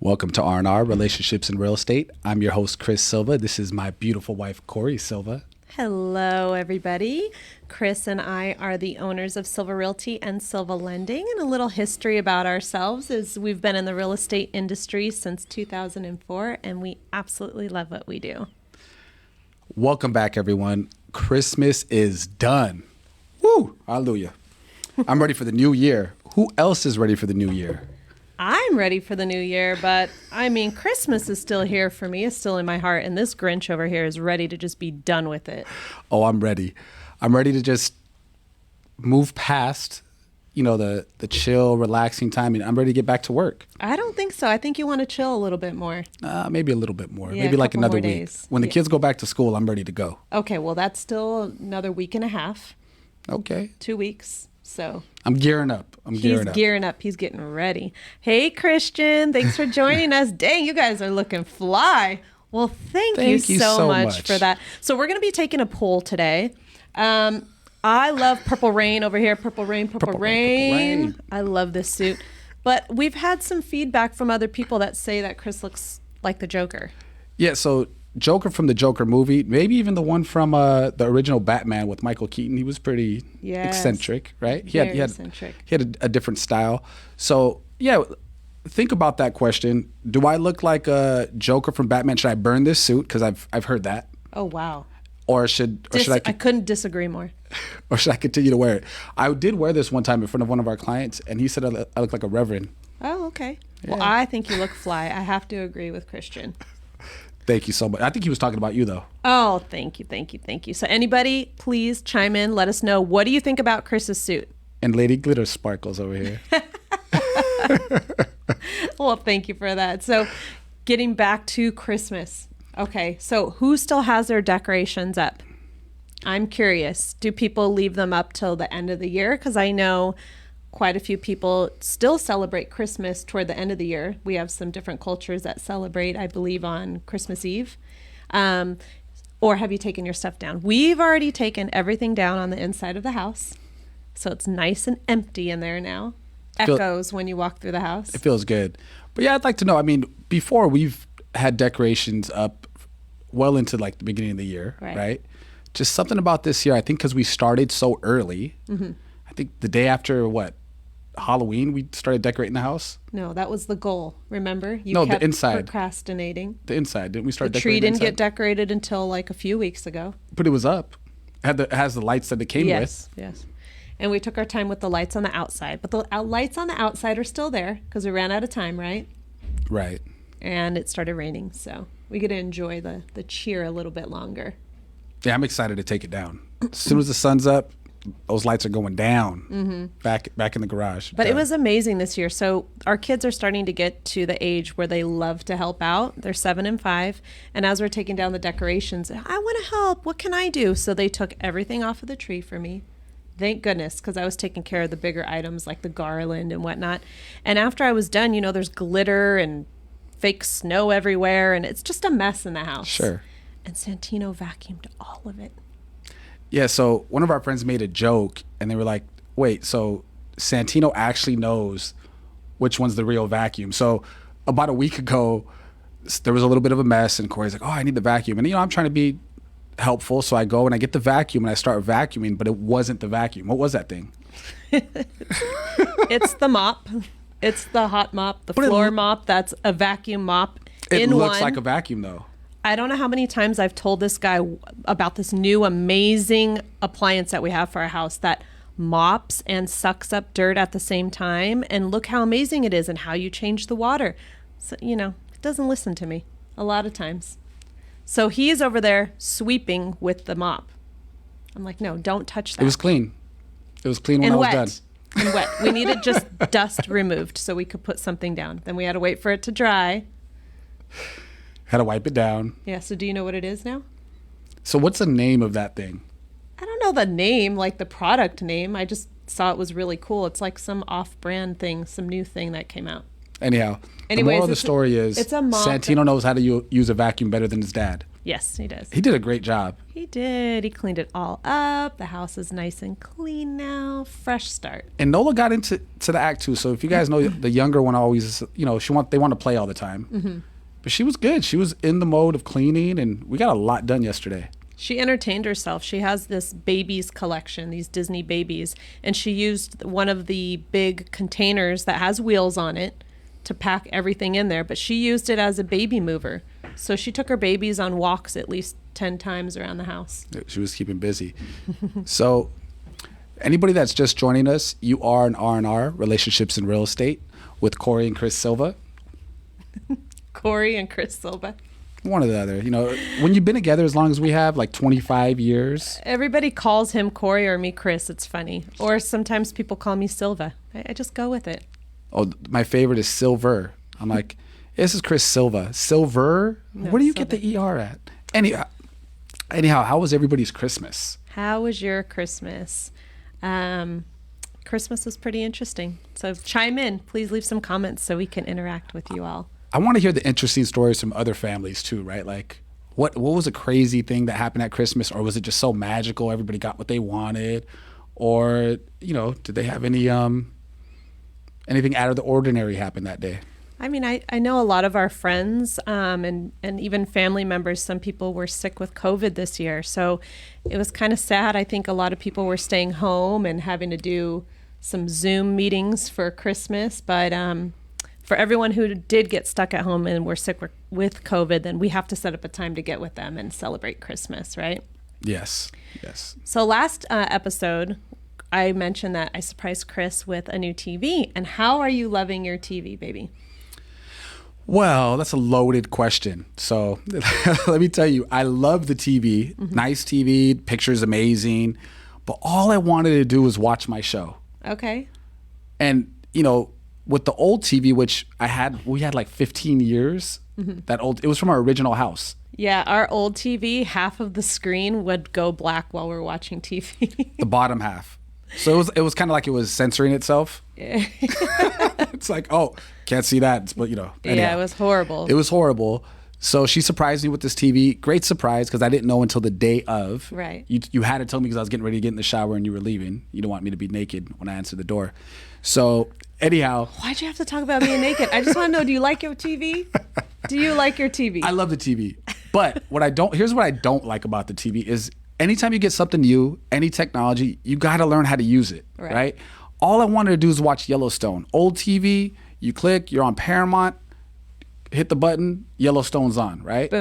Welcome to R&R, Relationships in Real Estate. I'm your host, Chris Silva. This is my beautiful wife, Corey Silva. Hello, everybody. Chris and I are the owners of Silva Realty and Silva Lending. And a little history about ourselves is we've been in the real estate industry since 2004, and we absolutely love what we do. Welcome back, everyone. Christmas is done. Woo! Hallelujah. I'm ready for the new year. Who else is ready for the new year? I'm ready for the new year, but I mean, Christmas is still here for me. It's still in my heart. And this Grinch over here is ready to just be done with it. Oh, I'm ready. I'm ready to just move past, the chill, relaxing time, and I'm ready to get back to work. I don't think so. I think you want to chill a little bit more. Maybe a little bit more. Yeah, maybe like couple another more week. days. When the kids go back to school, I'm ready to go. Okay, well, that's still another week and a half. Okay. 2 weeks. So I'm gearing up. He's gearing up. He's getting ready. Hey, Christian, thanks for joining us. Dang, you guys are looking fly. Well, thank you so much for that. So we're going to be taking a poll today. I love Purple Rain over here. Purple Rain. I love this suit. But we've had some feedback from other people that say that Chris looks like the Joker. Yeah, so Joker from the Joker movie, maybe even the one from the original Batman with Michael Keaton. He was pretty eccentric, right? He had a different style. So, yeah, think about that question. Do I look like a Joker from Batman? Should I burn this suit? Because I've heard that. Oh, wow. Or should I couldn't disagree more. Or should I continue to wear it? I did wear this one time in front of one of our clients, and he said I look like a reverend. Oh, okay. Yeah. Well, I think you look fly. I have to agree with Christian. Thank you so much. I think he was talking about you, though. Oh, thank you. So anybody, please chime in. Let us know. What do you think about Chris's suit? And Lady Glitter Sparkles over here. Well, thank you for that. So getting back to Christmas. Okay, so who still has their decorations up? I'm curious. Do people leave them up till the end of the year? Because I know quite a few people still celebrate Christmas toward the end of the year. We have some different cultures that celebrate, I believe, on Christmas Eve. Or have you taken your stuff down? We've already taken everything down on the inside of the house. So it's nice and empty in there now. Echoes when you walk through the house. It feels good. But yeah, I'd like to know, before we've had decorations up well into like the beginning of the year, right? Just something about this year, I think because we started so early. Mm-hmm. I think the day after Halloween, we started decorating the house. No, that was the goal. Remember? The inside. Procrastinating. The inside. Didn't we start decorating? The tree didn't get decorated until like a few weeks ago. But it was up. It has the lights that it came with. Yes. And we took our time with the lights on the outside. But the lights on the outside are still there because we ran out of time, right? Right. And it started raining, so we get to enjoy the cheer a little bit longer. Yeah, I'm excited to take it down. As soon as the sun's up, those lights are going down back in the garage. But it was amazing this year. So our kids are starting to get to the age where they love to help out. They're 7 and 5. And as we're taking down the decorations, I want to help. What can I do? So they took everything off of the tree for me. Thank goodness, because I was taking care of the bigger items like the garland and whatnot. And after I was done, there's glitter and fake snow everywhere. And it's just a mess in the house. Sure. And Santino vacuumed all of it. Yeah, so one of our friends made a joke, and they were like, wait, so Santino actually knows which one's the real vacuum. So about a week ago, there was a little bit of a mess, and Corey's like, oh, I need the vacuum. And, I'm trying to be helpful, so I go and I get the vacuum, and I start vacuuming, but it wasn't the vacuum. What was that thing? It's the mop. It's the hot mop, the floor mop. That's a vacuum mop. It looks like a vacuum, though. I don't know how many times I've told this guy about this new amazing appliance that we have for our house that mops and sucks up dirt at the same time. And look how amazing it is and how you change the water. So, it doesn't listen to me a lot of times. So he's over there sweeping with the mop. I'm like, no, don't touch that. It was clean. It was clean when I was done. And wet. We needed just dust removed so we could put something down. Then we had to wait for it to dry. Had to wipe it down. Yeah, so do you know what it is now? So what's the name of that thing? I don't know the name, like the product name. I just saw it was really cool. It's like some off-brand thing, some new thing that came out. Anyways, the moral of the story is it's a mop Santino knows how to use a vacuum better than his dad. Yes, he does. He did a great job. He did. He cleaned it all up. The house is nice and clean now. Fresh start. And Nola got into the act too. So if you guys know, the younger one always, they want to play all the time. But she was good. She was in the mode of cleaning, and we got a lot done yesterday. She entertained herself. She has this babies collection, these Disney babies, and she used one of the big containers that has wheels on it to pack everything in there, but she used it as a baby mover. So she took her babies on walks at least 10 times around the house. She was keeping busy. So anybody that's just joining us, you are an R&R, Relationships in Real Estate, with Corey and Chris Silva. Corey and Chris Silva. One or the other. When you've been together as long as we have, like 25 years. Everybody calls him Corey or me Chris. It's funny. Or sometimes people call me Silva. I just go with it. Oh, my favorite is Silver. I'm like, this is Chris Silva. Silver? No, Where do you Silva. get the ER at? Anyhow, how was everybody's Christmas? How was your Christmas? Christmas was pretty interesting. So chime in. Please leave some comments so we can interact with you all. I want to hear the interesting stories from other families too, right? Like, what was a crazy thing that happened at Christmas, or was it just so magical? Everybody got what they wanted, or did they have any anything out of the ordinary happen that day? I mean, I know a lot of our friends and even family members, some people were sick with COVID this year. So it was kind of sad. I think a lot of people were staying home and having to do some Zoom meetings for Christmas. But for everyone who did get stuck at home and were sick with COVID, then we have to set up a time to get with them and celebrate Christmas, right? Yes. So last episode, I mentioned that I surprised Chris with a new TV. And how are you loving your TV, baby? Well, that's a loaded question. So let me tell you, I love the TV. Nice TV, pictures amazing. But all I wanted to do was watch my show. Okay. And, with the old TV, which we had like 15 years, it was from our original house. Yeah, our old TV, half of the screen would go black while we're watching TV. The bottom half. So it was kind of like it was censoring itself. Yeah. It's like, oh, can't see that. But, anyhow. Yeah, it was horrible. It was horrible. So she surprised me with this TV. Great surprise, because I didn't know until the day of. Right. You had to tell me because I was getting ready to get in the shower and you were leaving. You don't want me to be naked when I answer the door. So anyhow. Why'd you have to talk about being naked? I just want to know, do you like your TV? Do you like your TV? I love the TV. But here's what I don't like about the TV is anytime you get something new, any technology, you got to learn how to use it, right? All I wanted to do is watch Yellowstone. Old TV, you click, you're on Paramount, hit the button, Yellowstone's on, right?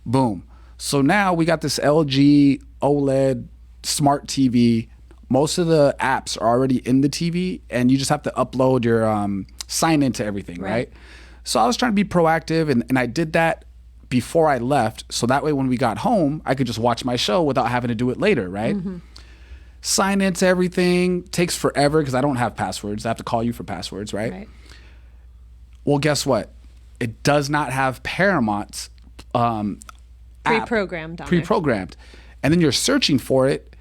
Boom. So now we got this LG OLED smart TV. Most of the apps are already in the TV, and you just have to upload your sign into everything, right? So I was trying to be proactive, and I did that before I left. So that way when we got home, I could just watch my show without having to do it later, right? Sign into everything. Takes forever because I don't have passwords. I have to call you for passwords, right? Well, guess what? It does not have Paramount's Pre-programmed on pre-programmed. And then you're searching for it,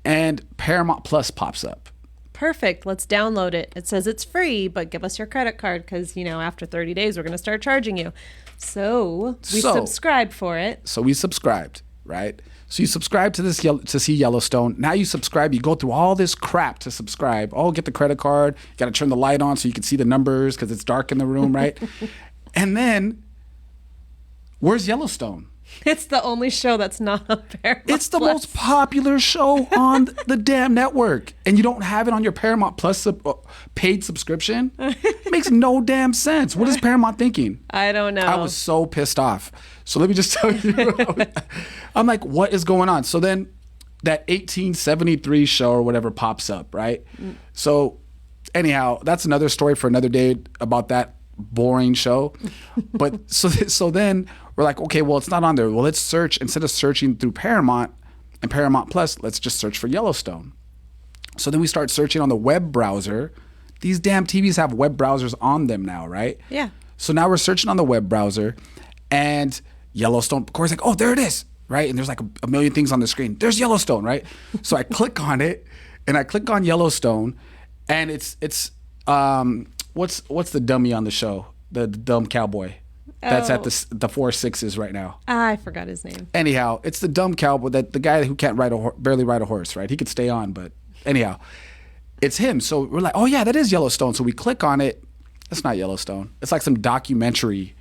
and Paramount Plus pops up. Perfect. Let's download it. It says it's free, but give us your credit card because, after 30 days, we're going to start charging you. So we subscribed for it. So we subscribed, right? So you subscribe to this to see Yellowstone. Now you subscribe. You go through all this crap to subscribe. Oh, get the credit card. You got to turn the light on so you can see the numbers because it's dark in the room, right? And then, where's Yellowstone? It's the only show that's not on Paramount It's the Plus. most popular show on the damn network, and you don't have it on your Paramount Plus paid subscription? It makes no damn sense. What is Paramount thinking? I don't know. I was so pissed off. So let me just tell you. I'm like, what is going on? So then that 1873 show or whatever pops up, right? So anyhow, that's another story for another day about that boring show. But so then we're like, okay, well, it's not on there. Well, let's search. Instead of searching through Paramount and Paramount Plus, let's just search for Yellowstone. So then we start searching on the web browser. These damn TVs have web browsers on them now, right? Yeah. So now we're searching on the web browser, and Yellowstone, Corey's like, oh, there it is, right? And there's like a million things on the screen. There's Yellowstone, right? So I click on it, and I click on Yellowstone, and it's what's the dummy on the show? The dumb cowboy. that's at Oh. the 4 6s right now. I forgot his name. Anyhow, it's the dumb cowboy, that the guy who can't barely ride a horse, right? He could stay on, but anyhow, it's him. So we're like, oh yeah, that is Yellowstone. So we click on it. It's not Yellowstone. It's like some documentary,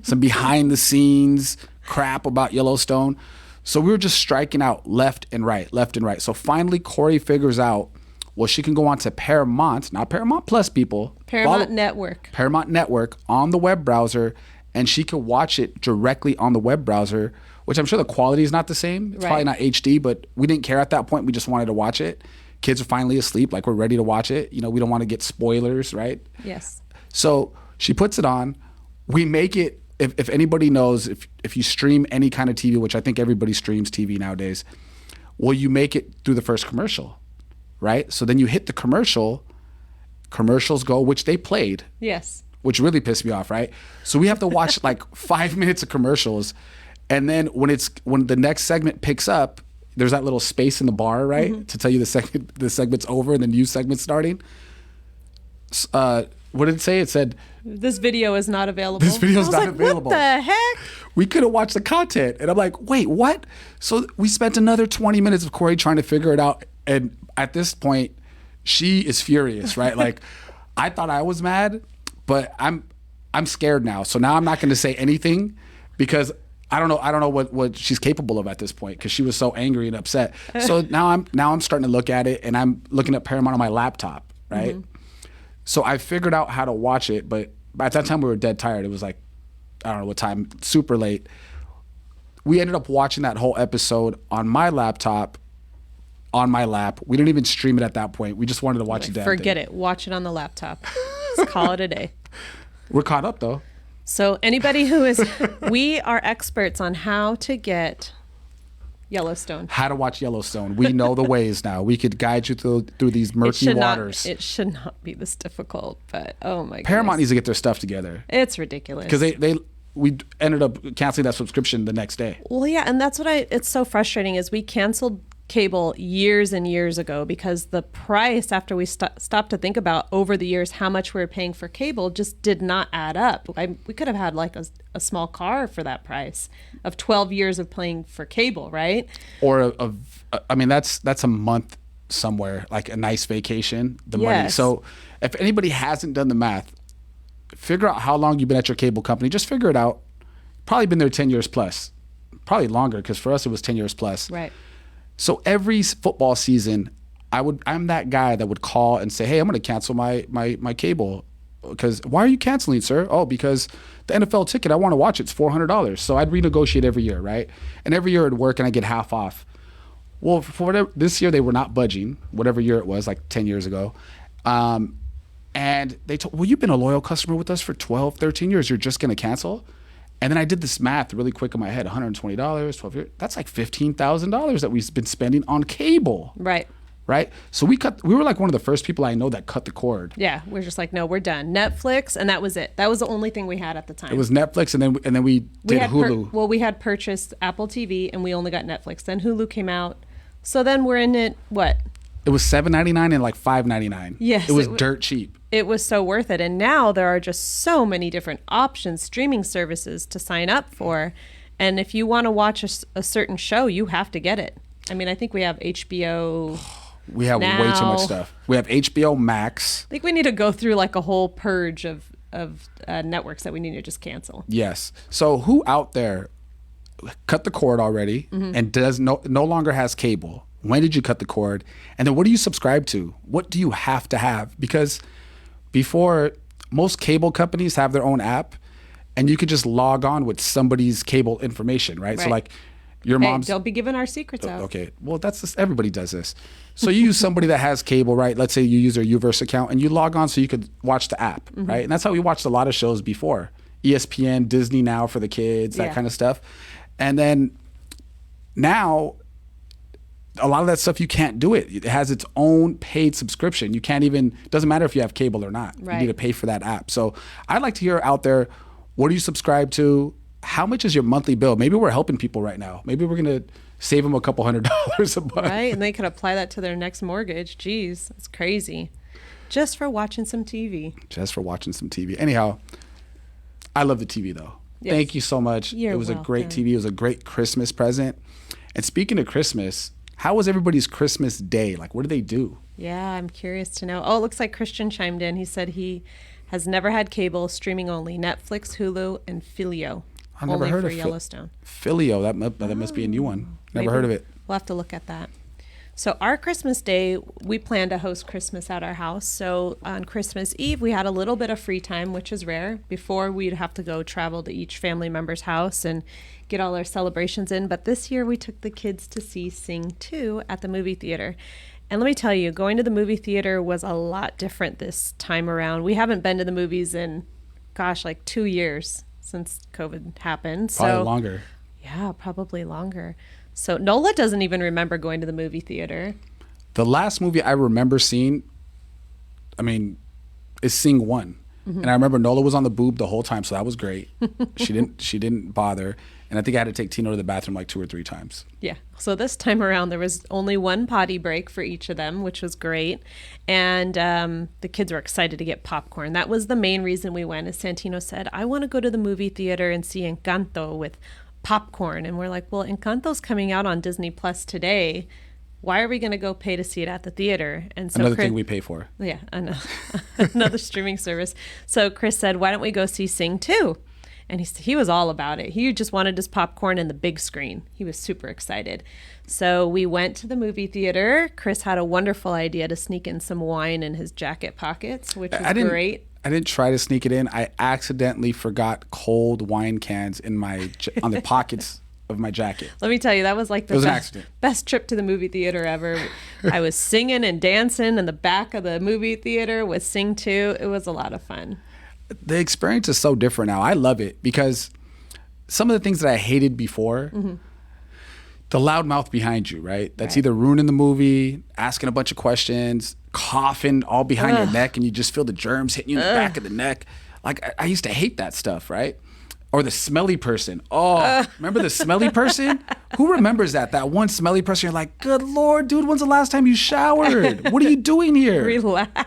some behind the scenes crap about Yellowstone. So we were just striking out left and right, left and right. So finally, Corey figures out, well, she can go on to Paramount, not Paramount Plus, people. Paramount Network. Paramount Network on the web browser, and she could watch it directly on the web browser, which I'm sure the quality is not the same. It's probably not HD, but we didn't care at that point. We just wanted to watch it. Kids are finally asleep, like we're ready to watch it. You know, we don't want to get spoilers, right? Yes. So she puts it on. We make it, if anybody knows, if you stream any kind of TV, which I think everybody streams TV nowadays, well, you make it through the first commercial, right? So then you hit the commercials go, which they played. Yes. Which really pissed me off, right? So we have to watch like 5 minutes of commercials, and then when the next segment picks up, there's that little space in the bar, right, to tell you the segment's over and the new segment's starting. What did it say? It said, "This video is not available." "This video is I was not like, available." What the heck? We couldn't watch the content, and I'm like, wait, what? So we spent another 20 minutes of Corey trying to figure it out, and at this point, she is furious, right? Like, I thought I was mad, but I'm scared now. So now I'm not going to say anything because I don't know what she's capable of at this point, because she was so angry and upset. So now I'm starting to look at it, and I'm looking at Paramount on my laptop, right? So I figured out how to watch it, but by that time we were dead tired. It was like, I don't know what time, super late. We ended up watching that whole episode on my laptop, on my lap. We didn't even stream it at that point. We just wanted to watch the damn Forget thing. it. Watch it on the laptop. Let's call it a day. We're caught up though. So anybody who is, we are experts on how to get Yellowstone. How to watch Yellowstone. We know the ways now. We could guide you through these murky waters. It should not be this difficult, but oh my god. Paramount needs to get their stuff together, It's ridiculous. because we ended up canceling that subscription the next day. Well, yeah, and that's what it's so frustrating is we canceled cable years and years ago because the price, after we stopped to think about over the years how much we were paying for cable, just did not add up. We could have had like a small car for that price of 12 years of paying for cable, right? Or I mean, that's a month somewhere, like a nice vacation, the money. Yes. So if anybody hasn't done the math, figure out how long you've been at your cable company. Just figure it out. Probably been there 10 years plus, probably longer, because for us it was 10 years plus. Right. So every football season, I'm that guy that would call and say, hey, I'm going to cancel my cable. Because why are you canceling, sir? Oh, because the NFL ticket, I want to watch it. It's $400. So I'd renegotiate every year, right? And every year it'd work and I get half off. Well, for whatever, this year they were not budging, whatever year it was, like 10 years ago. And they told, well, you've been a loyal customer with us for 12, 13 years. You're just going to cancel? And then I did this math really quick in my head, $120, 12 years. That's like $15,000 that we've been spending on cable. Right. Right? So we were like one of the first people I know that cut the cord. Yeah, we're just like, no, we're done. Netflix, and that was it. That was the only thing we had at the time. It was Netflix, and then we did Hulu. We had purchased Apple TV, and we only got Netflix. Then Hulu came out. So then we're in it, what? It was $7.99 and like $5.99. Yes. It was dirt cheap. It was so worth it. And now there are just so many different options, streaming services to sign up for. And if you want to watch a certain show, you have to get it. I mean, I think we have HBO. We have way too much stuff. We have HBO Max. I think we need to go through like a whole purge of networks that we need to just cancel. Yes. So who out there cut the cord already and does no longer has cable? When did you cut the cord? And then what do you subscribe to? What do you have to have? Because before, most cable companies have their own app, and you could just log on with somebody's cable information, right? So like your mom's... Don't be giving our secrets out. Okay. Well, that's just, everybody does this. So you use somebody that has cable, right? Let's say you use their Uverse account, and you log on so you could watch the app, right? And that's how we watched a lot of shows before. ESPN, Disney Now for the kids, that kind of stuff. And then now... a lot of that stuff, you can't do it. It has its own paid subscription. You can't even, doesn't matter if you have cable or not. Right. You need to pay for that app. So I'd like to hear out there, what do you subscribe to? How much is your monthly bill? Maybe we're helping people right now. Maybe we're going to save them a couple $100 a month. Right, and they could apply that to their next mortgage. Jeez, that's crazy. Just for watching some TV. Just for watching some TV. Anyhow, I love the TV though. Yes. Thank you so much. You're it was a great welcome. TV. It was a great Christmas present. And speaking of Christmas, how was everybody's Christmas day? Like, what do they do? Yeah, I'm curious to know. Oh, it looks like Christian chimed in. He said he has never had cable, streaming only, Netflix, Hulu, and Filio. I've never Only heard for of Yellowstone. Filio. That must be a new one. Never Maybe heard of it. We'll have to look at that. So our Christmas day, we plan to host Christmas at our house. So on Christmas Eve, we had a little bit of free time, which is rare. Before, we'd have to go travel to each family member's house and get all our celebrations in. But this year, we took the kids to see Sing 2 at the movie theater. And let me tell you, going to the movie theater was a lot different this time around. We haven't been to the movies in, gosh, like 2 years since COVID happened. Probably longer. Yeah, probably longer. So Nola doesn't even remember going to the movie theater. The last movie I remember seeing, is Sing 1. And I remember Nola was on the boob the whole time, so that was great. She didn't bother. And I think I had to take Tino to the bathroom like 2 or 3 times. Yeah. So this time around, there was only one potty break for each of them, which was great. And the kids were excited to get popcorn. That was the main reason we went, as Santino said, I want to go to the movie theater and see Encanto with popcorn. And we're like, well, Encanto's coming out on Disney Plus today. Why are we going to go pay to see it at the theater? And so Another thing we pay for. Yeah, another streaming service. So Chris said, why don't we go see Sing 2? And he was all about it. He just wanted his popcorn and the big screen. He was super excited. So we went to the movie theater. Chris had a wonderful idea to sneak in some wine in his jacket pockets, which was great. I didn't try to sneak it in. I accidentally forgot cold wine cans in on the pockets of my jacket. Let me tell you, that was like the It was an accident. best trip to the movie theater ever. I was singing and dancing in the back of the movie theater with Sing 2. It was a lot of fun. The experience is so different now. I love it because some of the things that I hated before, the loud mouth behind you, right? That's either ruining the movie, asking a bunch of questions, coughing all behind your neck, and you just feel the germs hitting you in the back of the neck. Like, I used to hate that stuff, right? Or the smelly person. Oh, remember the smelly person? Who remembers that? That one smelly person, you're like, good Lord, dude, when's the last time you showered? What are you doing here? Relax.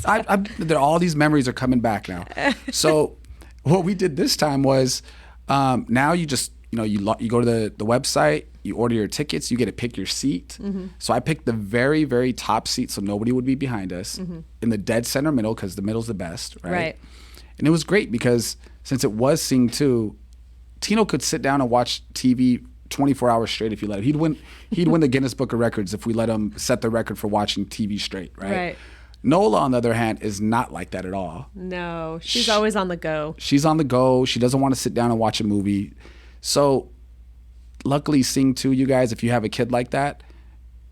All these memories are coming back now. So what we did this time was now you just, you go to the website, you order your tickets, you get to pick your seat. So I picked the very, very top seat so nobody would be behind us in the dead center middle because the middle's the best, right? Right. And it was great because since it was Sing 2, Tino could sit down and watch TV 24 hours straight if you let him. He'd win the Guinness Book of Records if we let him set the record for watching TV straight, right? Right. Nola, on the other hand, is not like that at all. No, she's always on the go. She's on the go. She doesn't want to sit down and watch a movie. So luckily, Sing 2, you guys, if you have a kid like that,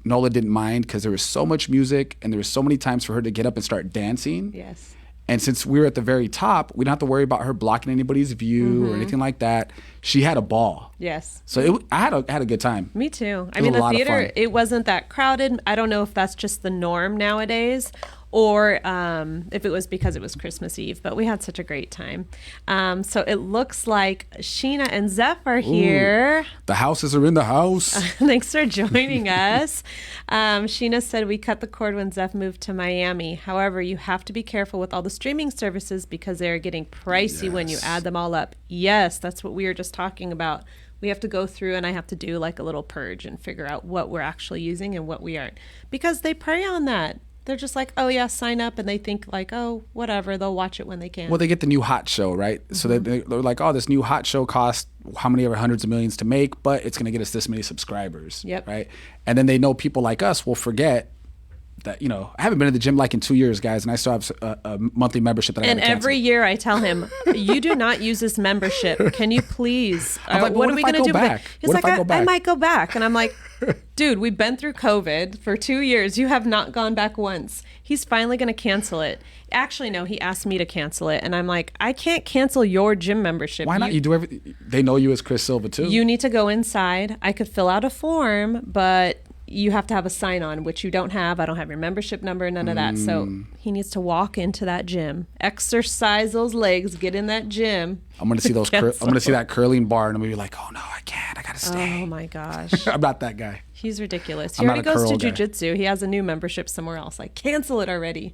Nola didn't mind because there was so much music and there was so many times for her to get up and start dancing. Yes. And since we were at the very top, we don't have to worry about her blocking anybody's view or anything like that. She had a ball. Yes. So I had a good time. Me too. It was a The lot of theater, fun. it wasn't that crowded. I don't know if that's just the norm nowadays or if it was because it was Christmas Eve, but we had such a great time. So it looks like Sheena and Zeph are here. The houses are in the house. Thanks for joining us. Sheena said we cut the cord when Zeph moved to Miami. However, you have to be careful with all the streaming services because they are getting pricey when you Yes. add them all up. Yes, that's what we were just talking about. We have to go through and I have to do like a little purge and figure out what we're actually using and what we aren't. Because they prey on that. They're just like, oh yeah, sign up, and they think like, oh, whatever, they'll watch it when they can. Well, they get the new hot show, right? So they're like, oh, this new hot show costs how many ever hundreds of millions to make, but it's going to get us this many subscribers, Yep. right? And then they know people like us will forget that, I haven't been to the gym like in 2 years, guys, and I still have a monthly membership that I And haven't every canceled. year I tell him, you do not use this membership. Can you please? I'm like, well, what what are we if I going to go do back? with it? He's What if like, I go back? might go back. And I'm like, dude, we've been through COVID for 2 years. You have not gone back once. He's finally going to cancel it. Actually, no, he asked me to cancel it. And I'm like, I can't cancel your gym membership. Why not? You do everything. They know you as Chris Silva, too. You need to go inside. I could fill out a form, but you have to have a sign on, which you don't have. I don't have your membership number, none of that. So he needs to walk into that gym, exercise those legs, get in that gym. I'm going to see I'm going to see that curling bar, and I'm going to be like, oh, no, I can't. I got to stay. Oh my gosh. I'm not that guy. He's ridiculous. He I'm already not a goes to curl guy. jujitsu. He has a new membership somewhere else. Like, cancel it already.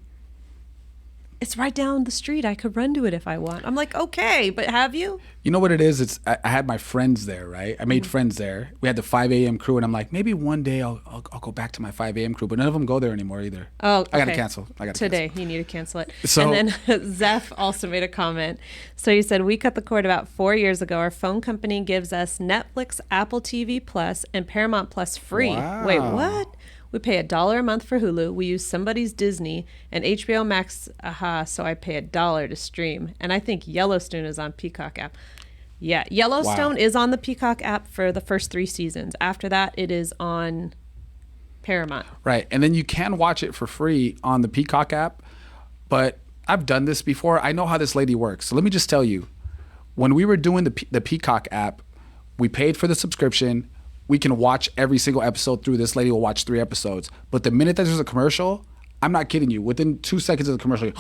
it's right down the street. I could run to it if I want. I'm like, okay, but have you? You know what it is? I had my friends there, right? I made friends there. We had the 5 a.m. crew, and I'm like, maybe one day I'll go back to my 5 a.m. crew, but none of them go there anymore either. Oh, okay. I gotta cancel. Today. You need to cancel it. So- and then Zeph also made a comment. So he said, we cut the cord about 4 years ago. Our phone company gives us Netflix, Apple TV Plus, and Paramount Plus free. Wow. Wait, what? We pay $1 a month for Hulu. We use somebody's Disney and HBO Max. So I pay $1 to stream. And I think Yellowstone is on Peacock app. Yeah, Yellowstone is on the Peacock app for the first 3 seasons. After that, it is on Paramount. Right. And then you can watch it for free on the Peacock app. But I've done this before. I know how this lady works. So let me just tell you, when we were doing the Peacock app, we paid for the subscription. We can watch every single episode through. This lady will watch 3 episodes. But the minute that there's a commercial, I'm not kidding you. Within 2 seconds of the commercial,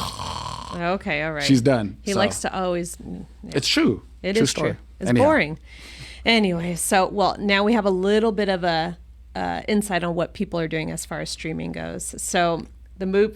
Okay, all right. she's done. He So, likes to always... It's true. It True is story. true. It's Anyhow. boring. Anyway, so, well, now we have a little bit of a insight on what people are doing as far as streaming goes. So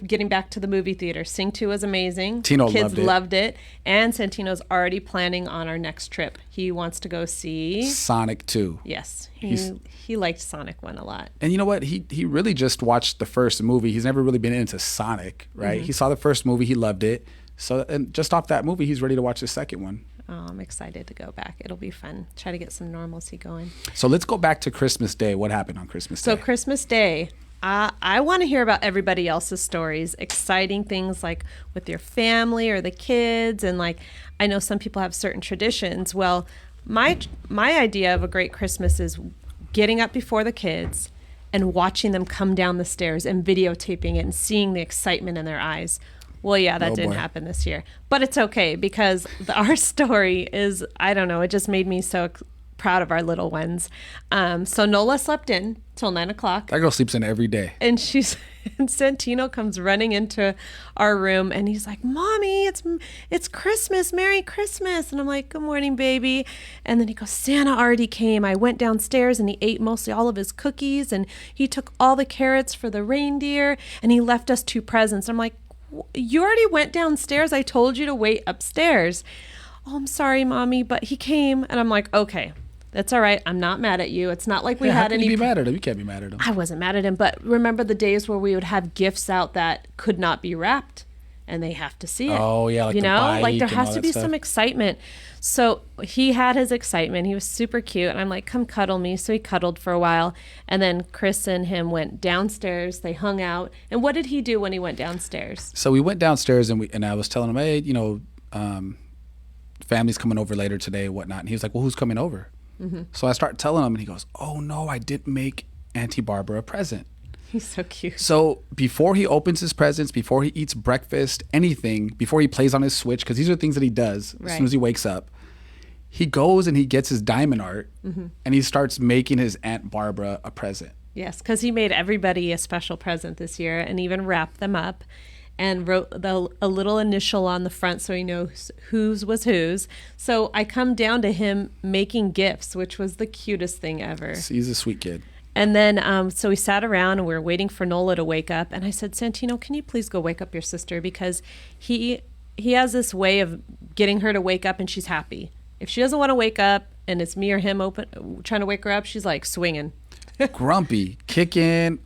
getting back to the movie theater, Sing 2 was amazing. Tino Kids loved it. And Santino's already planning on our next trip. He wants to go see... Sonic 2. Yes, he liked Sonic 1 a lot. And you know what? He really just watched the first movie. He's never really been into Sonic, right? Mm-hmm. He saw the first movie. He loved it. So, and just off that movie, he's ready to watch the second one. Oh, I'm excited to go back. It'll be fun. Try to get some normalcy going. So let's go back to Christmas Day. What happened on Christmas Day? So Christmas Day, I want to hear about everybody else's stories, exciting things like with your family or the kids. And like, I know some people have certain traditions. Well, my idea of a great Christmas is getting up before the kids and watching them come down the stairs and videotaping it and seeing the excitement in their eyes. Well, yeah, that didn't happen this year, but it's okay because our story is, I don't know, it just made me so proud of our little ones. So Nola slept in till 9 o'clock. That girl sleeps in every day. And and Santino comes running into our room and he's like, Mommy, it's Christmas, Merry Christmas. And I'm like, good morning, baby. And then he goes, Santa already came. I went downstairs and he ate mostly all of his cookies and he took all the carrots for the reindeer and he left us 2 presents. I'm like, you already went downstairs. I told you to wait upstairs. Oh, I'm sorry, Mommy, but he came. And I'm like, okay, that's all right. I'm not mad at you. It's not like we How had can any. you be mad at him? You can't be mad at him. I wasn't mad at him, but remember the days where we would have gifts out that could not be wrapped and they have to see it. Oh, yeah, like you the know, like bike there and has all to that be stuff. some excitement. So he had his excitement. He was super cute. And I'm like, come cuddle me. So he cuddled for a while. And then Chris and him went downstairs. They hung out. And what did he do when he went downstairs? So we went downstairs and I was telling him, hey, you know, family's coming over later today, whatnot. And he was like, well, who's coming over? Mm-hmm. So I start telling him and he goes, oh no, I didn't make Auntie Barbara a present. He's so cute. So before he opens his presents, before he eats breakfast, anything, before he plays on his Switch, because these are things that he does as soon as he wakes up, he goes and he gets his diamond art and he starts making his Aunt Barbara a present. Yes, because he made everybody a special present this year and even wrapped them up and wrote a little initial on the front so he knows whose was whose. So I come down to him making gifts, which was the cutest thing ever. He's a sweet kid. And then, so we sat around and we were waiting for Nola to wake up. And I said, Santino, can you please go wake up your sister? Because he has this way of getting her to wake up and she's happy. If she doesn't want to wake up and it's me or him trying to wake her up, she's like swinging. Grumpy, kicking,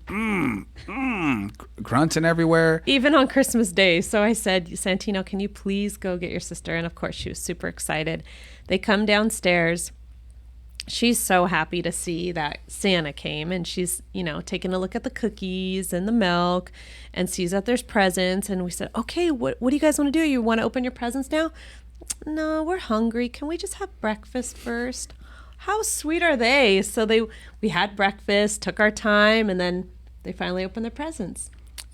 grunting everywhere. Even on Christmas Day. So I said, Santino, can you please go get your sister? And of course, she was super excited. They come downstairs. She's so happy to see that Santa came and she's, you know, taking a look at the cookies and the milk and sees that there's presents. And we said, okay, what do you guys want to do? You want to open your presents now? No, we're hungry. Can we just have breakfast first? How sweet are they? So we had breakfast, took our time, and then they finally opened their presents.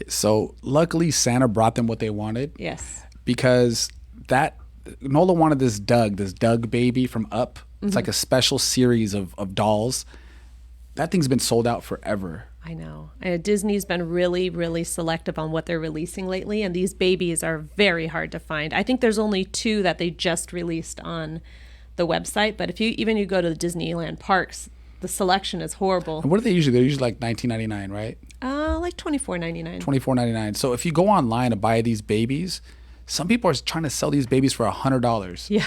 So luckily Santa brought them what they wanted. Yes. Because Nola wanted this Doug baby from Up. It's like a special series of dolls. That thing's been sold out forever. I know. Disney's been really, really selective on what they're releasing lately, and these babies are very hard to find. I think there's only 2 that they just released on the website, but if you go to the Disneyland parks, the selection is horrible. And what are they usually? They're usually like $19.99, right? Like $24.99. $24.99. So if you go online to buy these babies, Some people are trying to sell these babies for $100. Yeah.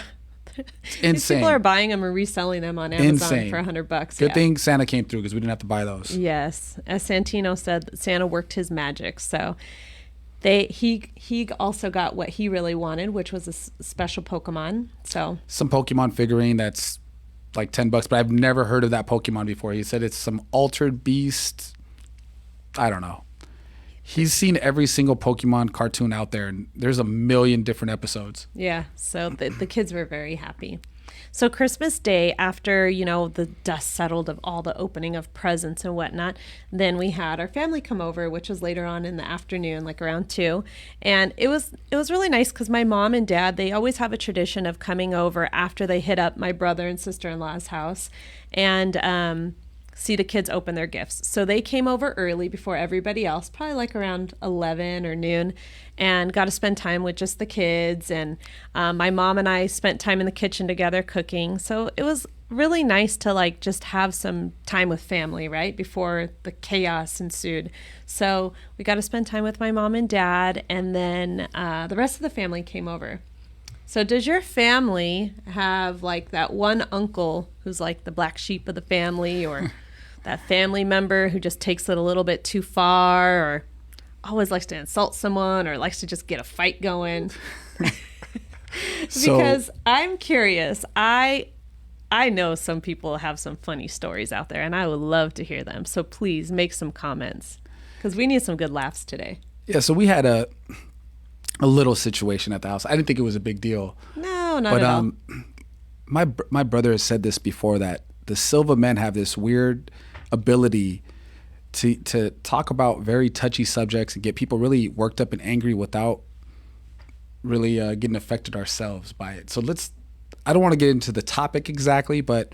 It's These insane. people are buying them and reselling them on Amazon Insane. for $100. Good Yeah. thing Santa came through because we didn't have to buy those. Yes. As Santino said, Santa worked his magic. So he also got what he really wanted, which was a special Pokemon. So Some Pokemon figurine that's like $10, but I've never heard of that Pokemon before. He said it's some altered beast. I don't know. He's seen every single Pokemon cartoon out there, and there's a million different episodes. yeah, so the kids were very happy. So Christmas Day, after, the dust settled of all the opening of presents and whatnot, then we had our family come over, which was later on in the afternoon, like around 2. And it was really nice because my mom and dad, they always have a tradition of coming over after they hit up my brother and sister-in-law's house and see the kids open their gifts. So they came over early before everybody else, probably like around 11 or noon, and got to spend time with just the kids. And my mom and I spent time in the kitchen together cooking. So it was really nice to like just have some time with family, right? Before the chaos ensued. So we got to spend time with my mom and dad, and then the rest of the family came over. So does your family have like that one uncle who's like the black sheep of the family, or that family member who just takes it a little bit too far, or always likes to insult someone, or likes to just get a fight going? Because I'm curious. I know some people have some funny stories out there, and I would love to hear them. So please make some comments, because we need some good laughs today. Yeah, so we had a little situation at the house. I didn't think it was a big deal. No, not at all. My brother has said this before, that the Silva men have this weird ability to talk about very touchy subjects and get people really worked up and angry without really getting affected ourselves by it. So I don't want to get into the topic exactly, but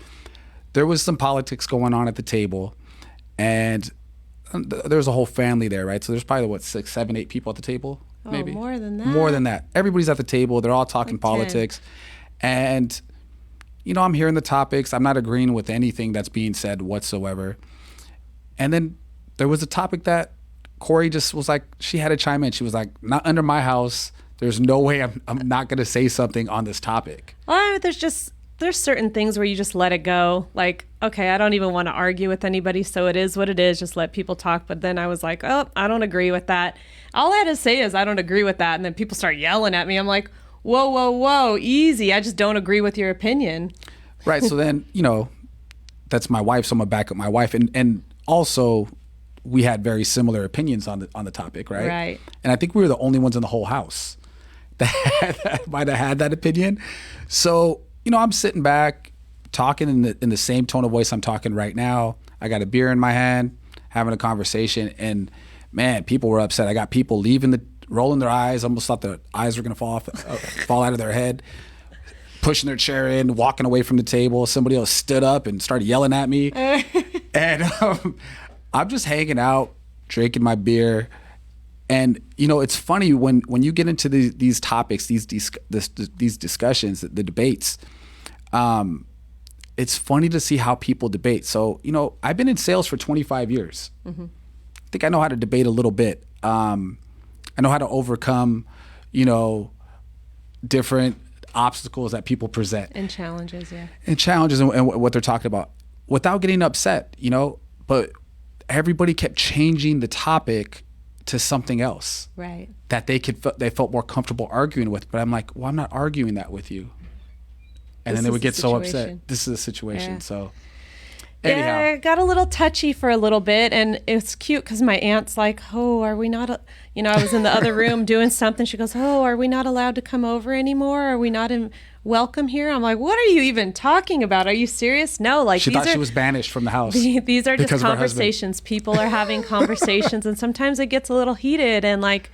there was some politics going on at the table, and there's a whole family there, right? So there's probably 6, 7, 8 people at the table. Maybe more than that. More than that. Everybody's at the table. They're all talking Like 10. politics. And, I'm hearing the topics. I'm not agreeing with anything that's being said whatsoever. And then there was a topic that Corey just was like, she had to chime in. She was like, not under my house. There's no way I'm not going to say something on this topic. Well, there's certain things where you just let it go. Like, okay, I don't even want to argue with anybody, so it is what it is. Just let people talk. But then I was like, oh, I don't agree with that. All I had to say is I don't agree with that. And then people start yelling at me. I'm like, whoa, whoa, whoa, easy. I just don't agree with your opinion. Right. So then, that's my wife. So I'm going to back up my wife. And also, we had very similar opinions on the topic, right? Right. And I think we were the only ones in the whole house that might have had that opinion. So, I'm sitting back talking in the same tone of voice I'm talking right now. I got a beer in my hand, having a conversation, and man, people were upset. I got people rolling their eyes, almost thought their eyes were going to fall out of their head, pushing their chair in, walking away from the table. Somebody else stood up and started yelling at me. And I'm just hanging out, drinking my beer. And, it's funny when you get into these topics, these discussions, the debates, it's funny to see how people debate. So, I've been in sales for 25 years. Mm-hmm. I think I know how to debate a little bit. I know how to overcome, different obstacles that people present. And challenges, yeah. And challenges and what they're talking about without getting upset, But everybody kept changing the topic to something else. Right. That they felt more comfortable arguing with. But I'm like, well, I'm not arguing that with you. And then they would get so upset. This is a situation. Yeah. So anyhow. Yeah, it got a little touchy for a little bit, and it's cute because my aunt's like, oh, are we not, I was in the other room doing something. She goes, oh, are we not allowed to come over anymore? Are we not welcome here? I'm like, what are you even talking about? Are you serious? No, like she thought she was banished from the house. These are just conversations. People are having conversations, and sometimes it gets a little heated, and like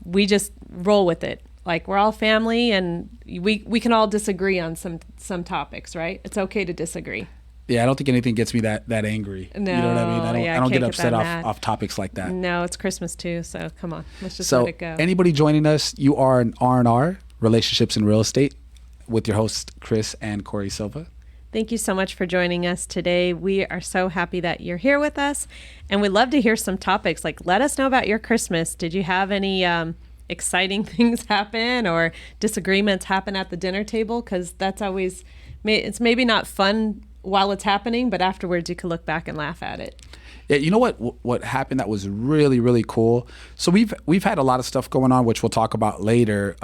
we just roll with it. Like we're all family, and we can all disagree on some topics, right? It's okay to disagree. Yeah, I don't think anything gets me that angry. No, you know what I mean? I don't get upset off topics like that. No, it's Christmas too, so come on, let's just let it go. Anybody joining us, you are an R&R, Relationships in Real Estate, with your hosts Chris and Corey Silva. Thank you so much for joining us today. We are so happy that you're here with us, and we'd love to hear some topics. Like, let us know about your Christmas. Did you have any exciting things happen or disagreements happen at the dinner table, because that's always, it's maybe not fun while it's happening, but afterwards you can look back and laugh at it. Yeah, you know what happened that was really, really cool? So we've had a lot of stuff going on, which we'll talk about later,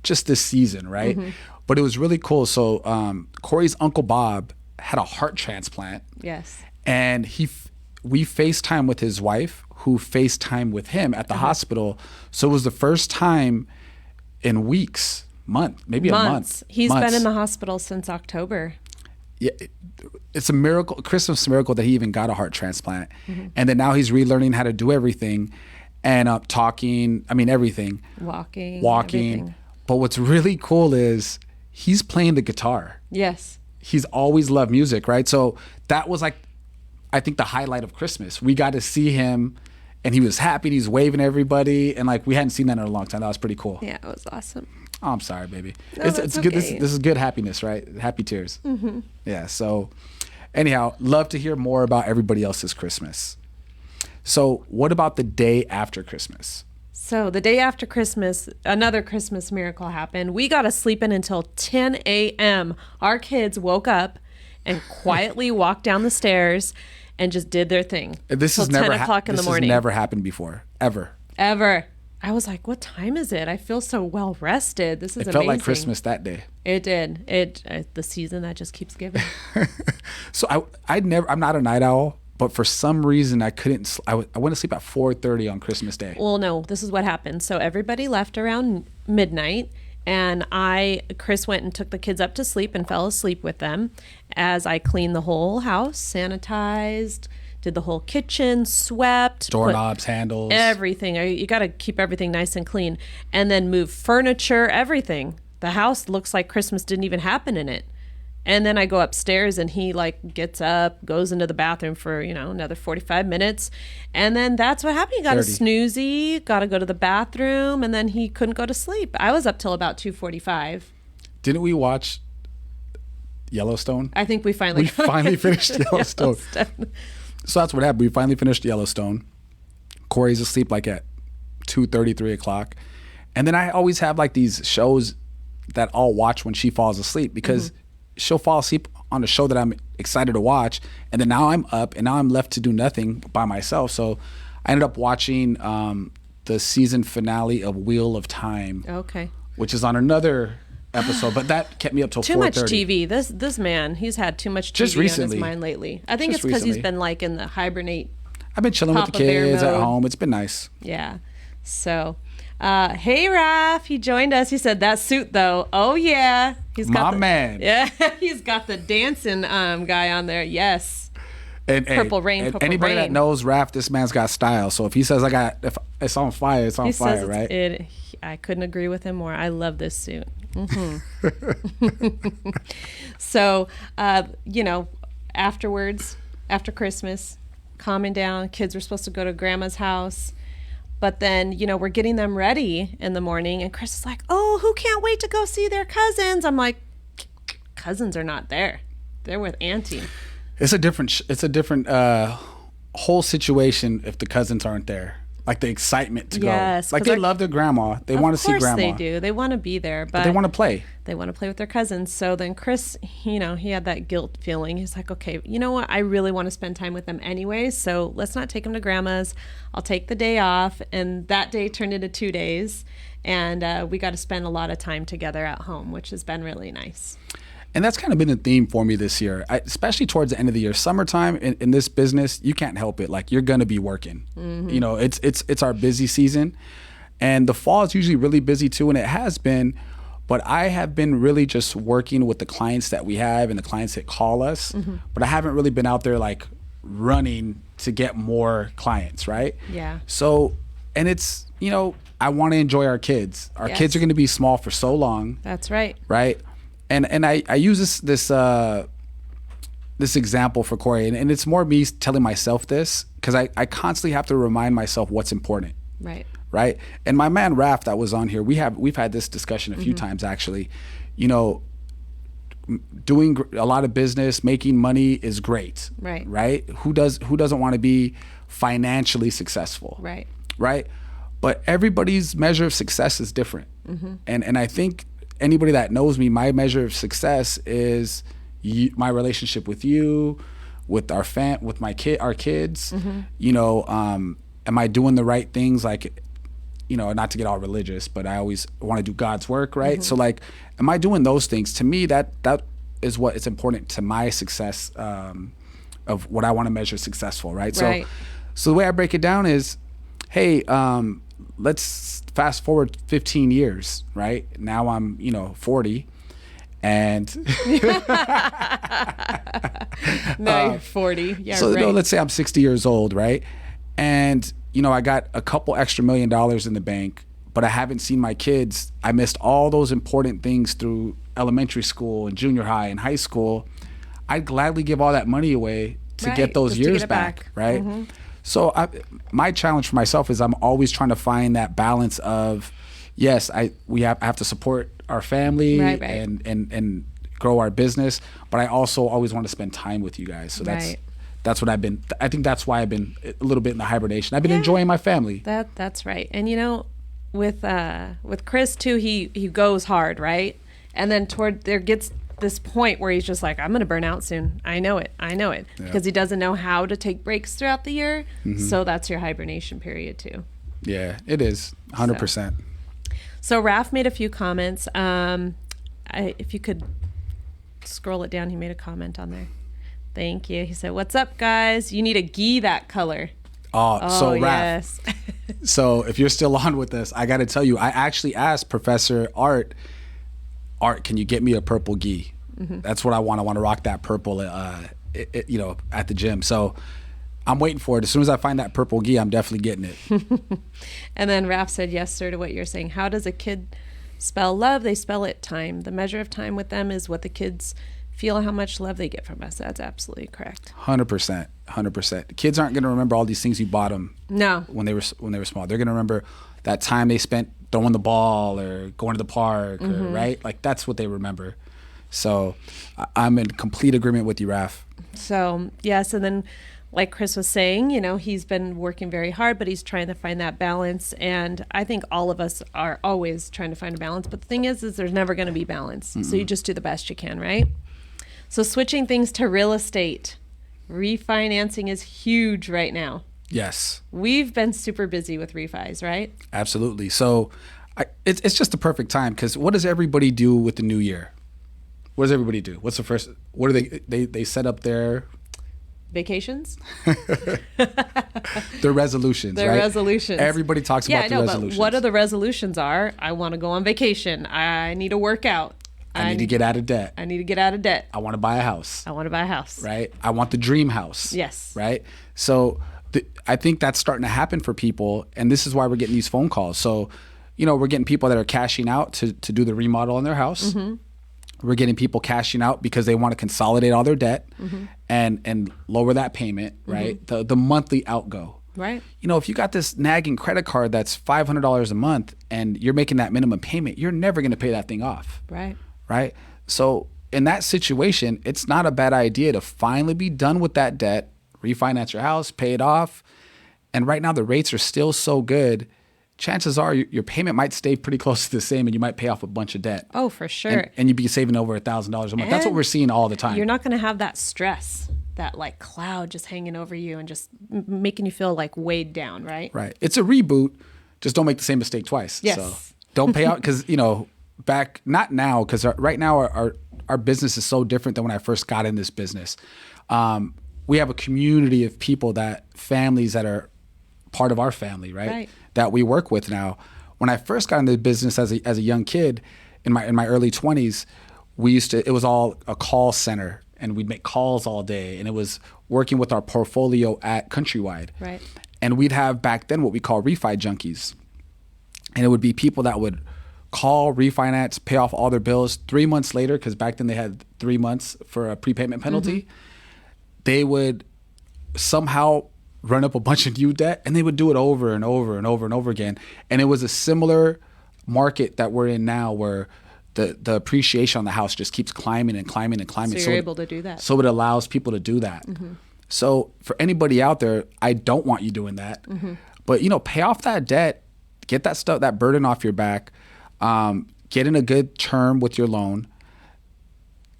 just this season, right? But it was really cool. So Corey's Uncle Bob had a heart transplant. Yes. And we FaceTime with his wife, who FaceTime with him at the hospital. So it was the first time in weeks, maybe a month. He's been in the hospital since October. Yeah, it's a miracle, Christmas miracle, that he even got a heart transplant. And then now he's relearning how to do everything and talking, everything. Walking. Everything. But what's really cool is he's playing the guitar. Yes. He's always loved music, right? So that was like, I think, the highlight of Christmas. We got to see him and he was happy. He's waving at everybody. And like, we hadn't seen that in a long time. That was pretty cool. Yeah, it was awesome. Oh, I'm sorry, baby. No, it's good. okay. This is good happiness, right? Happy tears. Yeah. So anyhow, love to hear more about everybody else's Christmas. So what about the day after Christmas? So the day after Christmas, another Christmas miracle happened. We got to sleep in until 10 a.m. Our kids woke up and quietly walked down the stairs and just did their thing. This has never 10 o'clock in the morning. This has never happened before, ever. I was like, what time is it? I feel so well rested. This is amazing. It felt like Christmas that day. It did. The season that just keeps giving. So I'm not a night owl, but for some reason I couldn't. I went to sleep at 4:30 on Christmas Day. Well, no, this is what happened. So everybody left around midnight, and Chris went and took the kids up to sleep and fell asleep with them as I cleaned the whole house, sanitized, did the whole kitchen, swept, doorknobs, handles, everything. You got to keep everything nice and clean, and then move furniture, everything. The house looks like Christmas didn't even happen in it. And then I go upstairs and he like gets up, goes into the bathroom for, another 45 minutes. And then that's what happened. He got 30. a snoozy, got to go to the bathroom, and then he couldn't go to sleep. I was up till about 2:45. Didn't we watch Yellowstone? I think we finally finished Yellowstone. So that's what happened. We finally finished Yellowstone. Corey's asleep like at 2:30, 3 o'clock. And then I always have like these shows that I'll watch when she falls asleep, because she'll fall asleep on a show that I'm excited to watch. And then now I'm up and now I'm left to do nothing by myself. So I ended up watching the season finale of Wheel of Time. Okay. Which is on another episode, but that kept me up till 4:30. Too much TV. This man, he's had too much TV Just recently. on his mind lately. I think Just it's because he's recently. been like in the hibernate. I've been chilling with the Papa Bear kids at mode. home. It's been nice. Yeah. So, hey, Raph, he joined us. He said, that suit, though. Oh, yeah. He's got My man. Yeah, he's got the dancing guy on there. Yes. And Purple Rain, Purple anybody that Rain. knows Raph, this man's got style. So if he says if it's on fire, it's on He fire, says right? I couldn't agree with him more. I love this suit. So, afterwards, after Christmas, calming down, kids were supposed to go to grandma's house. But then, we're getting them ready in the morning, and Chris is like, oh, who can't wait to go see their cousins? I'm like, cousins are not there. They're with Auntie. It's a different whole situation if the cousins aren't there. Like the excitement to Yes, go. Like 'cause they love their grandma. They want to see grandma. Of course they do. They want to be there, But they want to play. They want to play with their cousins. So then Chris, he had that guilt feeling. He's like, okay, you know what? I really want to spend time with them anyway. So let's not take them to grandma's. I'll take the day off. And that day turned into 2 days. And we got to spend a lot of time together at home, which has been really nice. And that's kind of been the theme for me this year, especially towards the end of the year. Summertime in this business, you can't help it. Like, you're going to be working. It's our busy season. And the fall is usually really busy too, and it has been. But I have been really just working with the clients that we have and the clients that call us. But I haven't really been out there like running to get more clients, right? Yeah. So, and it's, I want to enjoy our kids. Our Yes. kids are going to be small for so long. That's right. Right. And I use this example for Corey, and it's more me telling myself this, because I constantly have to remind myself what's important. Right. Right. And my man Raph that was on here, we've had this discussion a few times actually. Doing a lot of business, making money is great. Right. Right. Who doesn't want to be financially successful? Right. Right. but everybody's measure of success is different. And I think anybody that knows me, my measure of success is my relationship with you, with our with our kids. You know, am I doing the right things? Like, you know, not to get all religious, but I always want to do God's work, right? So like, am I doing those things? To me, that is what is important to my success, of what I want to measure successful, right? So the way I break it down is, hey, let's fast forward 15 years, right? Now I'm, you know, 40, and now you're 40. Yeah, so right. you know, let's say I'm 60 years old, right? And you know, I got a couple extra $1 million in the bank, but I haven't seen my kids. I missed all those important things through elementary school and junior high and high school. I'd gladly give all that money away to get those years back, right? So my challenge for myself is I'm always trying to find that balance of, yes, I have to support our family and grow our business, but I also always want to spend time with you guys. So that's what I think that's why I've been a little bit in the hibernation. I've been enjoying my family. That's right. And you know, with Chris too, he goes hard, right? And then there gets this point where he's just like, I'm going to burn out soon. I know it. Because he doesn't know how to take breaks throughout the year. So that's your hibernation period too. Yeah, it is 100%. So Raf made a few comments. If you could scroll it down, he made a comment on there. Thank you. He said, "What's up, guys? You need a gi that color." So Raf, yes. So if you're still on with us, I got to tell you, I actually asked Professor Art, can you get me a purple gi? That's what I want. I want to rock that purple, you know, at the gym. So I'm waiting for it. As soon as I find that purple gi, I'm definitely getting it. And then Raf said, yes, sir, to what you're saying. How does a kid spell love? They spell it time. The measure of time with them is what the kids feel, how much love they get from us. That's absolutely correct. 100%. Kids aren't going to remember all these things you bought them. No. When they were small. They're going to remember that time they spent throwing the ball or going to the park, or, right? Like, that's what they remember. So I'm in complete agreement with you, Raf. So, yes, and then like Chris was saying, you know, he's been working very hard, but he's trying to find that balance. And I think all of us are always trying to find a balance. But the thing is there's never going to be balance. So you just do the best you can, right? So switching things to real estate, refinancing is huge right now. Yes. We've been super busy with refis, right? Absolutely. So it's just the perfect time, because what does everybody do with the new year? What does everybody do? What's the first? What do they set up their vacations? Their resolutions, Their right? resolutions. Everybody talks about the resolutions. But what are the resolutions are? I want to go on vacation. I need to work out. I need to get out of debt. I need to get out of debt. I want to buy a house. I want to buy a house. Right? I want the dream house. Yes. Right? So I think that's starting to happen for people, and this is why we're getting these phone calls. So, you know, we're getting people that are cashing out to do the remodel on their house. We're getting people cashing out because they want to consolidate all their debt and lower that payment, right? The monthly outgo. Right. You know, if you got this nagging credit card that's $500 a month and you're making that minimum payment, you're never going to pay that thing off. Right. Right. So in that situation, it's not a bad idea to finally be done with that debt, refinance your house, pay it off. And right now the rates are still so good. Chances are your payment might stay pretty close to the same, and you might pay off a bunch of debt. Oh, for sure. And you'd be saving over $1,000 a month. That's what we're seeing all the time. You're not going to have that stress, that like cloud just hanging over you and just making you feel like weighed down, right? Right. It's a reboot. Just don't make the same mistake twice. Yes. So don't pay out, because, you know, not now, because right now our business is so different than when I first got in this business. We have a community of people, families that are part of our family, right? That we work with now. When I first got into the business as a young kid, in my early 20s, it was all a call center, and we'd make calls all day, and it was working with our portfolio at Countrywide. Right. And we'd have back then what we call refi junkies. And it would be people that would call, refinance, pay off all their bills. 3 months later, because back then they had 3 months for a prepayment penalty, they would somehow run up a bunch of new debt, and they would do it over and over and over and over again. And it was a similar market that we're in now, where the appreciation on the house just keeps climbing and climbing and climbing. So you're able to do that. So it allows people to do that. So for anybody out there, I don't want you doing that. But, you know, pay off that debt get that stuff, that burden off your back, get in a good term with your loan,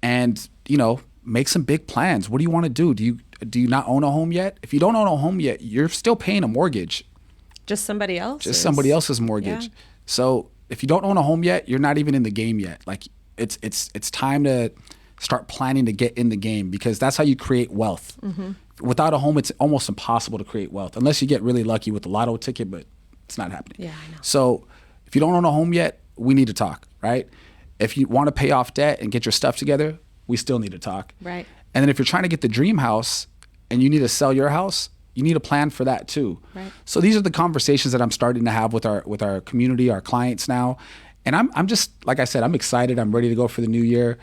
and, you know, make some big plans. What do you want to do? Do you not own a home yet? If you don't own a home yet, you're still paying a mortgage. Just somebody else's. Just somebody else's mortgage. Yeah. So if you don't own a home yet, you're not even in the game yet. Like it's time to start planning to get in the game, because that's how you create wealth. Without a home, it's almost impossible to create wealth unless you get really lucky with the lotto ticket, but it's not happening. Yeah, I know. So if you don't own a home yet, we need to talk, right? If you want to pay off debt and get your stuff together, we still need to talk. Right. And then if you're trying to get the dream house and you need to sell your house, you need a plan for that too. Right. So these are the conversations that I'm starting to have with our community, our clients now. And I'm just, like I said, I'm excited. I'm ready to go for the new year.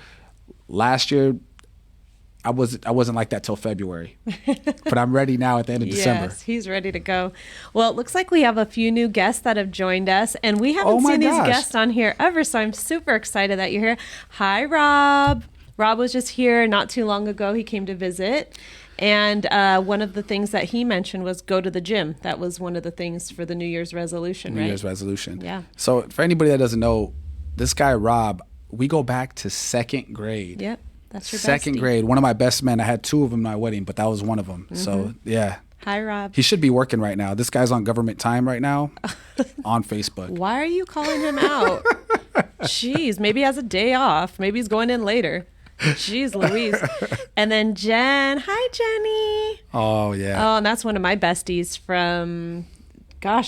Last year, I wasn't like that till February, but I'm ready now at the end of December. Yes, he's ready to go. Well, it looks like we have a few new guests that have joined us, and we haven't Oh my seen these gosh. guests on here ever, so I'm super excited that you're here. Hi, Rob. Rob was just here not too long ago. He came to visit, and one of the things that he mentioned was go to the gym. That was one of the things for the New Year's resolution, New right? Year's resolution. Yeah. So for anybody that doesn't know, this guy, Rob, we go back to second grade. Yep, that's your Second bestie. grade. One of my best men. I had two of them in my wedding, but that was one of them. So yeah. Hi, Rob. He should be working right now. This guy's on government time right now on Facebook. Why are you calling him out? Jeez, maybe he has a day off. Maybe he's going in later. Jeez Louise. And then Jen. Hi, Jenny. Oh, yeah. Oh, and that's one of my besties from,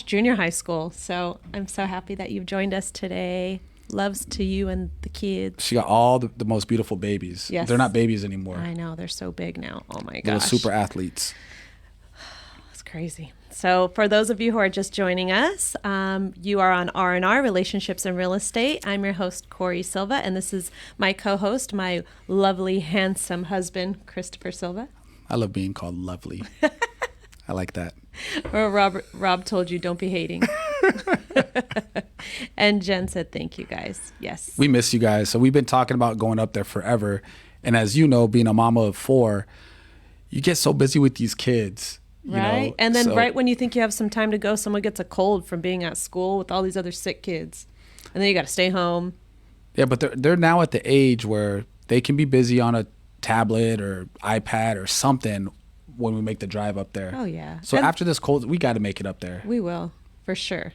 junior high school. So I'm so happy that you've joined us today. Loves to you and the kids. She got all the most beautiful babies. Yes. They're not babies anymore. I know, they're so big now. Oh my Little gosh. super athletes. That's crazy. So for those of you who are just joining us, you are on R&R, Relationships and Real Estate. I'm your host, Corey Silva, and this is my co-host, my lovely, handsome husband, Christopher Silva. I love being called lovely. I like that. Or Rob told you, don't be hating. And Jen said, thank you guys. Yes. We miss you guys. So we've been talking about going up there forever. And as you know, being a mama of 4, you get so busy with these kids. You Right. know? And then So- right when you think you have some time to go, someone gets a cold from being at school with all these other sick kids. And then you got to stay home. Yeah, but they're now at the age where they can be busy on a tablet or iPad or something when we make the drive up there. Oh, yeah. So And after this cold, we got to make it up there. we will, for sure.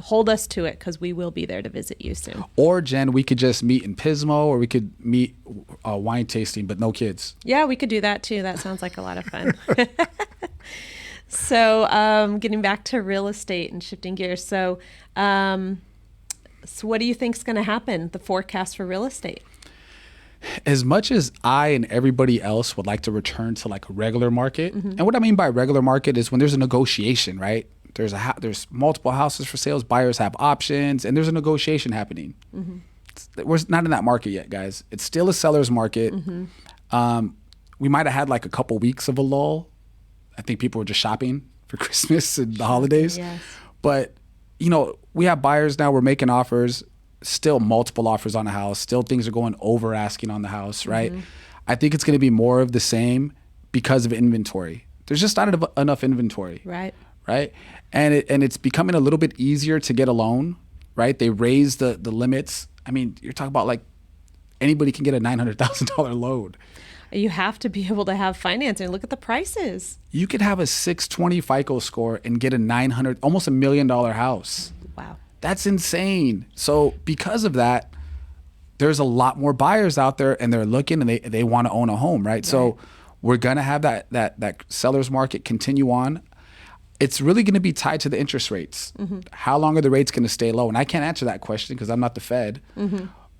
Hold us to it because we will be there to visit you soon. Or Jen, we could just meet in Pismo, or we could meet wine tasting, but no kids. Yeah, we could do that too. That sounds like a lot of fun. So getting back to real estate and shifting gears. So what do you think is going to happen, the forecast for real estate? As much as I and everybody else would like to return to like a regular market, and what I mean by regular market is when there's a negotiation, right? There's multiple houses for sales, buyers have options, and there's a negotiation happening. We're not in that market yet, guys. It's still a seller's market. We might have had like a couple weeks of a lull. I think people were just shopping for Christmas and the holidays. Yes. But, you know, we have buyers now. We're making offers, still multiple offers on the house. Still things are going over asking on the house, right? I think it's going to be more of the same because of inventory. There's just not enough inventory. Right. Right. And it's becoming a little bit easier to get a loan, right? They raised the limits. I mean, you're talking about like anybody can get a $900,000 loan. You have to be able to have financing. Look at the prices. You could have a 620 FICO score and get a almost $1 million house. Wow. That's insane. So because of that, there's a lot more buyers out there and they're looking and they want to own a home, right? So we're going to have that seller's market continue on. It's really going to be tied to the interest rates. How long are the rates going to stay low? And I can't answer that question because I'm not the Fed.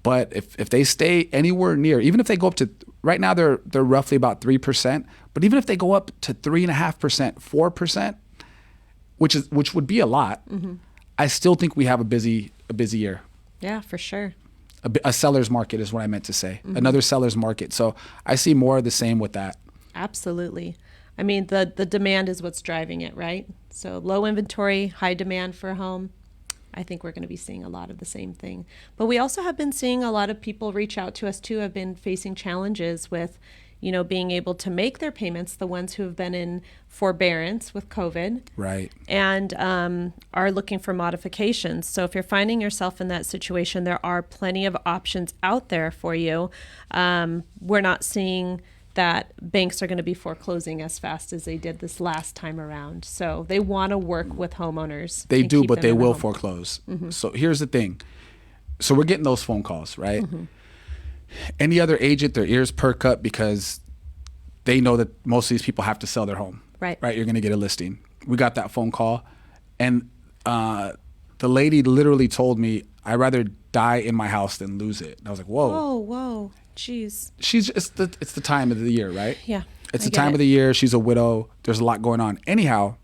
But if they stay anywhere near, even if they go up to, right now they're roughly about 3%, but even if they go up to 3.5%, 4%, which would be a lot, I still think we have a busy year. Yeah, for sure. A seller's market is what I meant to say. Another seller's market. So I see more of the same with that. Absolutely. I mean, the demand is what's driving it, right? So low inventory, high demand for a home. I think we're going to be seeing a lot of the same thing. But we also have been seeing a lot of people reach out to us too, have been facing challenges with, being able to make their payments, the ones who have been in forbearance with COVID. Right. And are looking for modifications. So if you're finding yourself in that situation, there are plenty of options out there for you. We're not seeing that banks are going to be foreclosing as fast as they did this last time around. So they want to work with homeowners. They do, but they will home. foreclose. So here's the thing. So we're getting those phone calls, right? Any other agent, their ears perk up because they know that most of these people have to sell their home. Right. You're going to get a listing. We got that phone call, and the lady literally told me, "I'd rather die in my house than lose it." And I was like, "Whoa, whoa, jeez." It's the time of the year, right? Yeah, it's the time of the year. She's a widow. There's a lot going on. Anyhow,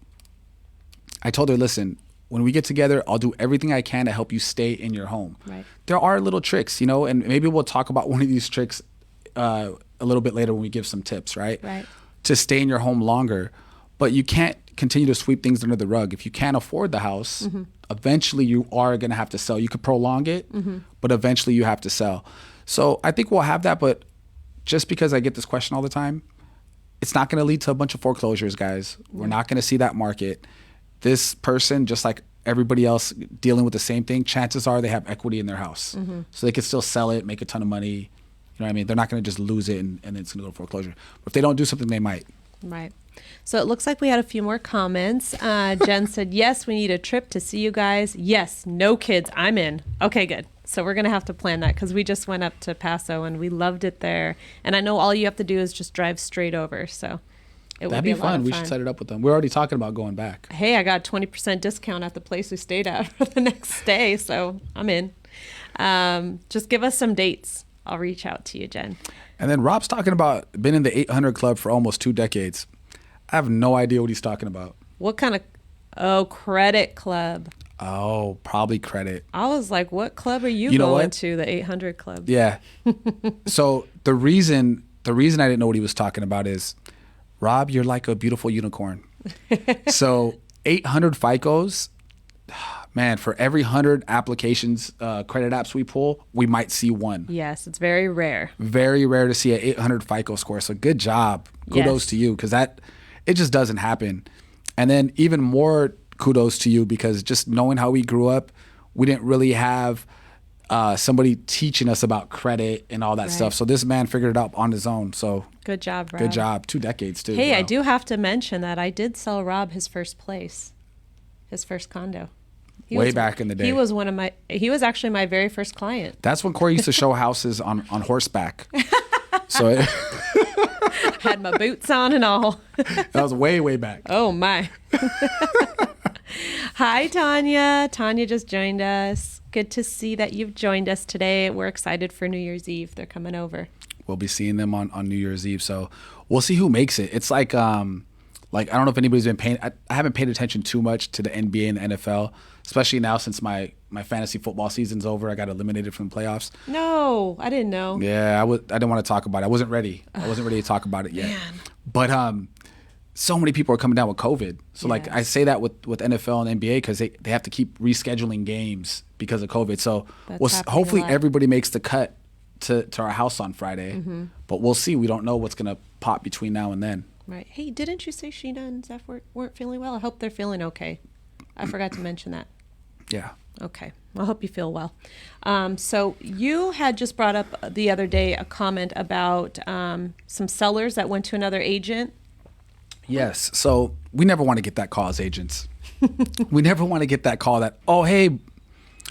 I told her, "Listen, when we get together, I'll do everything I can to help you stay in your home." Right. There are little tricks, and maybe we'll talk about one of these tricks a little bit later when we give some tips, right? Right. To stay in your home longer. But you can't continue to sweep things under the rug. If you can't afford the house, eventually you are going to have to sell. You could prolong it, but eventually you have to sell. So I think we'll have that, but just because I get this question all the time, it's not going to lead to a bunch of foreclosures, guys. We're not going to see that market. This person, just like everybody else dealing with the same thing, chances are they have equity in their house. So they could still sell it, make a ton of money. You know what I mean? They're not going to just lose it and it's going to go to foreclosure. But if they don't do something, they might. Right. So it looks like we had a few more comments. Jen said, yes, we need a trip to see you guys. Yes, no kids. I'm in. Okay, good. So we're going to have to plan that because we just went up to Paso and we loved it there. And I know all you have to do is just drive straight over. So it would be a lot of fun. We should set it up with them. We're already talking about going back. Hey, I got a 20% discount at the place we stayed at for the next day. So I'm in. Just give us some dates. I'll reach out to you, Jen. And then Rob's talking about been in the 800 club for almost 2 decades. I have no idea what he's talking about. What kind of, credit club. Oh, probably credit. I was like, what club are you going to? The 800 club. Yeah. So the reason I didn't know what he was talking about is, Rob, you're like a beautiful unicorn. So 800 FICOs, man, for every 100 applications, credit apps we pull, we might see one. Yes, it's very rare. Very rare to see an 800 FICO score. So good job. Kudos to you, because it just doesn't happen. And then even more kudos to you, because just knowing how we grew up, we didn't really have somebody teaching us about credit and all that stuff. So this man figured it out on his own. So good job, Rob. Good job. 2 decades too. Hey, I do have to mention that I did sell Rob his first place, his first condo. Way back in the day. He was actually my very first client. That's when Corey used to show houses on horseback. So had my boots on and all. That was way, way back. Oh my. Hi, Tanya. Tanya just joined us. Good to see that you've joined us today. We're excited for New Year's Eve. They're coming over. We'll be seeing them on New Year's Eve. So we'll see who makes it. It's like I don't know if anybody's been paying. I haven't paid attention too much to the NBA and the NFL, especially now since my fantasy football season's over. I got eliminated from the playoffs. No, I didn't know. Yeah, I didn't want to talk about it. I wasn't ready. I wasn't ready to talk about it yet. Man. But so many people are coming down with COVID. So like I say that with NFL and NBA because they have to keep rescheduling games because of COVID. So hopefully everybody makes the cut to our house on Friday. But we'll see. We don't know what's going to pop between now and then. Right. Hey, didn't you say Sheena and Zeph weren't feeling well? I hope they're feeling okay. I forgot to mention that. Yeah. Okay. I hope you feel well. So you had just brought up the other day a comment about some sellers that went to another agent. Yes. So we never want to get that call as agents. We never want to get that call that, oh, hey,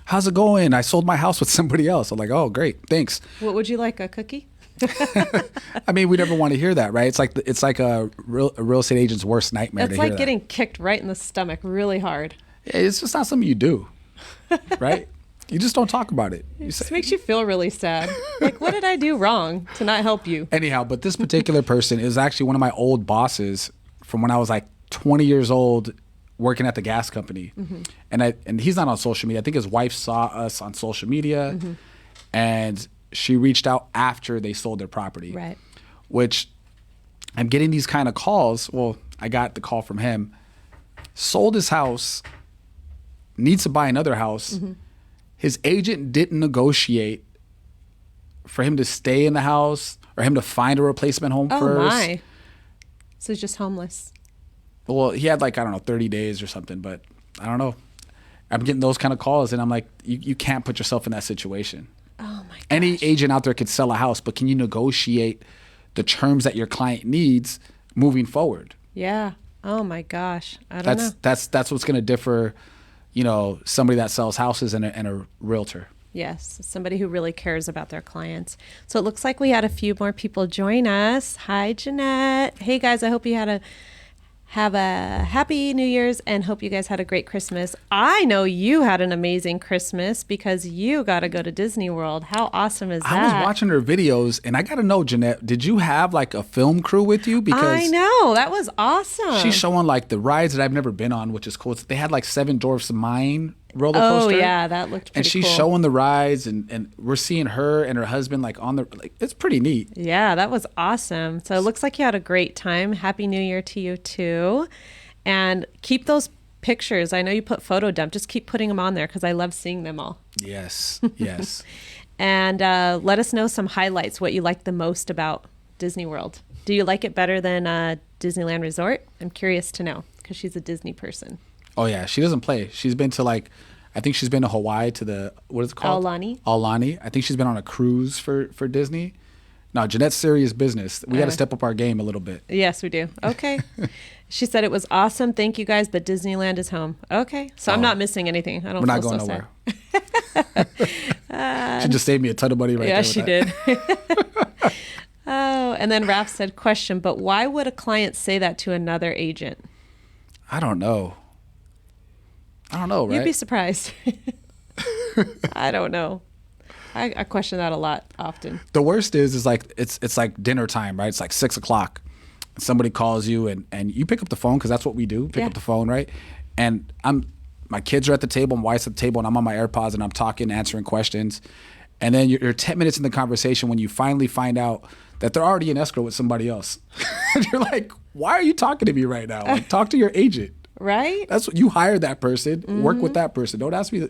how's it going? I sold my house with somebody else. I'm like, oh, great. Thanks. What would you like, a cookie? I mean, we never want to hear that, right? It's like a real estate agent's worst nightmare. It's like getting kicked right in the stomach really hard. It's just not something you do, right? You just don't talk about it. It just makes you feel really sad. Like, what did I do wrong to not help you? Anyhow, but this particular person is actually one of my old bosses from when I was like 20 years old working at the gas company. And he's not on social media. I think his wife saw us on social media and she reached out after they sold their property. Right. Which I'm getting these kind of calls. Well, I got the call from him. Sold his house, needs to buy another house. His agent didn't negotiate for him to stay in the house or him to find a replacement home Oh first. my. So he's just homeless. Well, he had like, I don't know, 30 days or something, but I don't know. I'm getting those kind of calls and I'm like, you can't put yourself in that situation. Oh my gosh. Any agent out there could sell a house, but can you negotiate the terms that your client needs moving forward? Yeah. Oh my gosh. I don't know. That's what's going to differ, somebody that sells houses and a realtor. Yes, somebody who really cares about their clients. So it looks like we had a few more people join us. Hi, Jeanette. Hey, guys, I hope you have a happy New Year's and hope you guys had a great Christmas. I know you had an amazing Christmas because you got to go to Disney World. How awesome is that? I was watching her videos and I got to know, Jeanette, did you have like a film crew with you? Because I know. That was awesome. she's showing like the rides that I've never been on, which is cool. They had like Seven Dwarfs Mine roller coaster. Oh, yeah. That looked pretty And she's cool. showing the rides and we're seeing her and her husband like on the, like, it's pretty neat. Yeah, that was awesome. So it looks like you had a great time. Happy New Year to you too. And keep those pictures. I know you put photo dump. Just keep putting them on there because I love seeing them all. Yes, yes. And let us know some highlights, what you like the most about Disney World. Do you like it better than Disneyland Resort? I'm curious to know because she's a Disney person. Oh yeah, she doesn't play. She's been to like, I think she's been to Hawaii to the, what is it called? Aulani. Aulani. I think she's been on a cruise for Disney. No, Jeanette's serious business. We got to step up our game a little bit. Yes, we do. Okay. She said it was awesome. Thank you guys, but Disneyland is home. Okay. So I'm not missing anything. I don't We're feel not going so nowhere. sad. She just saved me a ton of money right there. Yeah, with she that. did. Oh, and then Raph said, question, but why would a client say that to another agent? I don't know. Right? You'd be surprised. I don't know. I question that a lot often. The worst is like it's like dinner time, right? It's like 6:00. Somebody calls you and you pick up the phone because that's what we do. Pick up the phone, right? And my kids are at the table, my wife's at the table, and I'm on my AirPods and I'm talking, answering questions. And then you're 10 minutes in the conversation when you finally find out that they're already in escrow with somebody else. And you're like, why are you talking to me right now? Like, talk to your agent. Right? That's what you hired that person, work with that person. Don't ask me.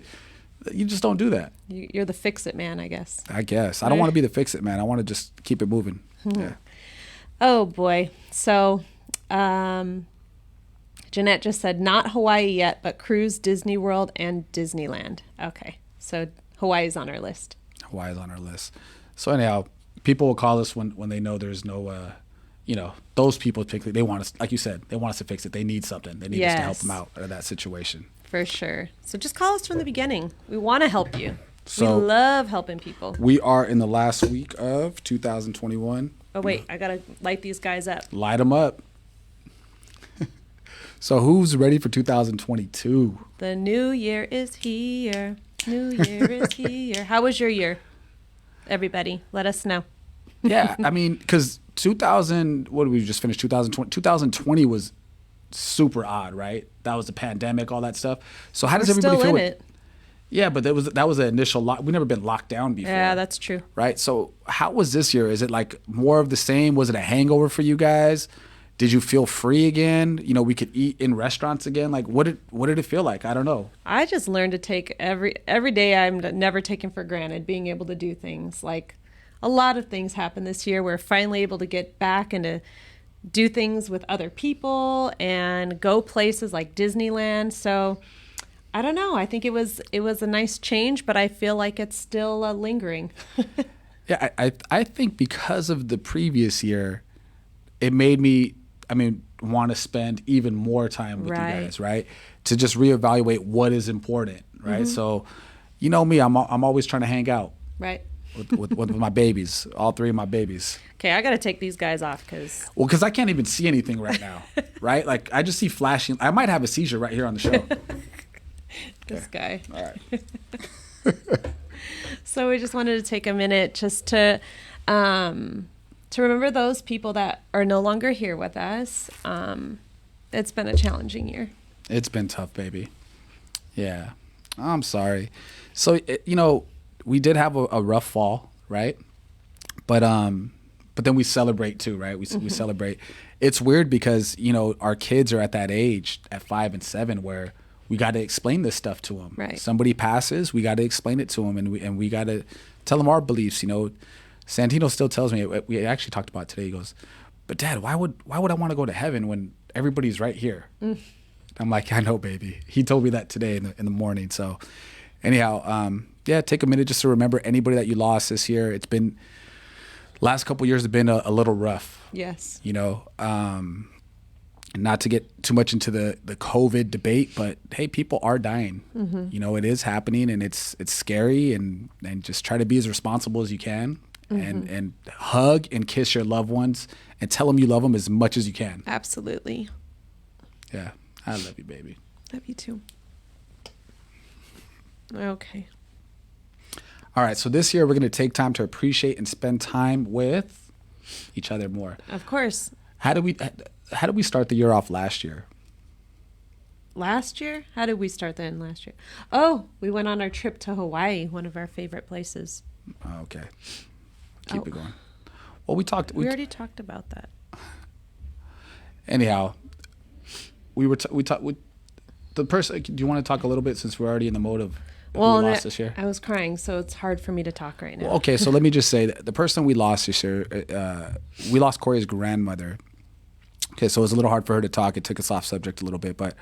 You just don't do that. You're the fix-it man, I guess. I guess. I don't want to be the fix-it man. I want to just keep it moving. Yeah. Oh, boy. So Jeanette just said, not Hawaii yet, but cruise, Disney World, and Disneyland. Okay. So Hawaii's on our list. Hawaii's on our list. So anyhow, people will call us when they know there's no, those people particularly, they want us, like you said, they want us to fix it. They need something. They need us to help them out of that situation. For sure. So just call us from the beginning. We want to help you. So we love helping people. We are in the last week of 2021. Oh, wait. I got to light these guys up. Light them up. So who's ready for 2022? The new year is here. New year is here. How was your year? Everybody, let us know. Yeah, I mean, because 2000, what did we just finish? 2020. 2020 was super odd, right? That was the pandemic, all that stuff. So how does everybody feel? It? Yeah, but that was an initial lock. We've never been locked down before. Yeah, that's true. Right. So how was this year? Is it like more of the same? Was it a hangover for you guys? Did you feel free again? We could eat in restaurants again. Like what did it feel like? I don't know. I just learned to take every day. I'm never taken for granted being able to do things. Like a lot of things happened this year. We're finally able to get back and to do things with other people and go places like Disneyland. So I don't know. I think it was a nice change, but I feel like it's still lingering. Yeah, I think because of the previous year, it made me, want to spend even more time with you guys, right? To just reevaluate what is important, right? So, you know me, I'm always trying to hang out, right? With my babies, all three of my babies. Okay, I got to take these guys off because I can't even see anything right now, right? Like I just see flashing. I might have a seizure right here on the show. This guy. All right. So we just wanted to take a minute just to remember those people that are no longer here with us. It's been a challenging year. It's been tough, baby. Yeah. I'm sorry. So, we did have a rough fall, right? But then we celebrate too, right? We celebrate. It's weird because, our kids are at that age at 5 and 7 where we got to explain this stuff to them. Right. Somebody passes, we got to explain it to them and we got to tell them our beliefs, Santino still tells me, we actually talked about it today. He goes, but Dad, why would I want to go to heaven when everybody's right here? I'm like, I know, baby. He told me that today in the morning. So anyhow, yeah, take a minute just to remember anybody that you lost this year. It's been, last couple of years have been a little rough. Yes. You know, not to get too much into the COVID debate, but hey, people are dying. You know, it is happening, and it's scary, and just try to be as responsible as you can, and hug and kiss your loved ones and tell them you love them as much as you can. Absolutely. Yeah. I love you, baby. Love you too. Okay. All right. So this year we're going to take time to appreciate and spend time with each other more. Of course. How did we start the year off last year? Last year? How did we start then last year? Oh, we went on our trip to Hawaii, one of our favorite places. Oh, okay. Keep it going. Well, we already talked about that. Anyhow, the person. Do you want to talk a little bit since we're already in the mode of who we lost this year? I was crying, so it's hard for me to talk right now. Well, okay, so let me just say that the person we lost this year, we lost Corey's grandmother. Okay, so it was a little hard for her to talk. It took us off subject a little bit, but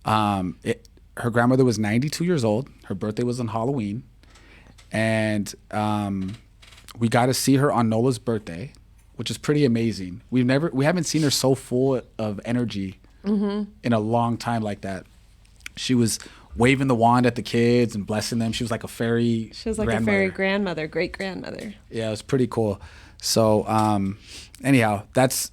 her grandmother was 92 years old. Her birthday was on Halloween, and we got to see her on Nola's birthday, which is pretty amazing. We haven't seen her so full of energy in a long time like that. She was waving the wand at the kids and blessing them. She was like a fairy. She was like a fairy grandmother, great grandmother. Yeah, it was pretty cool. So anyhow, it's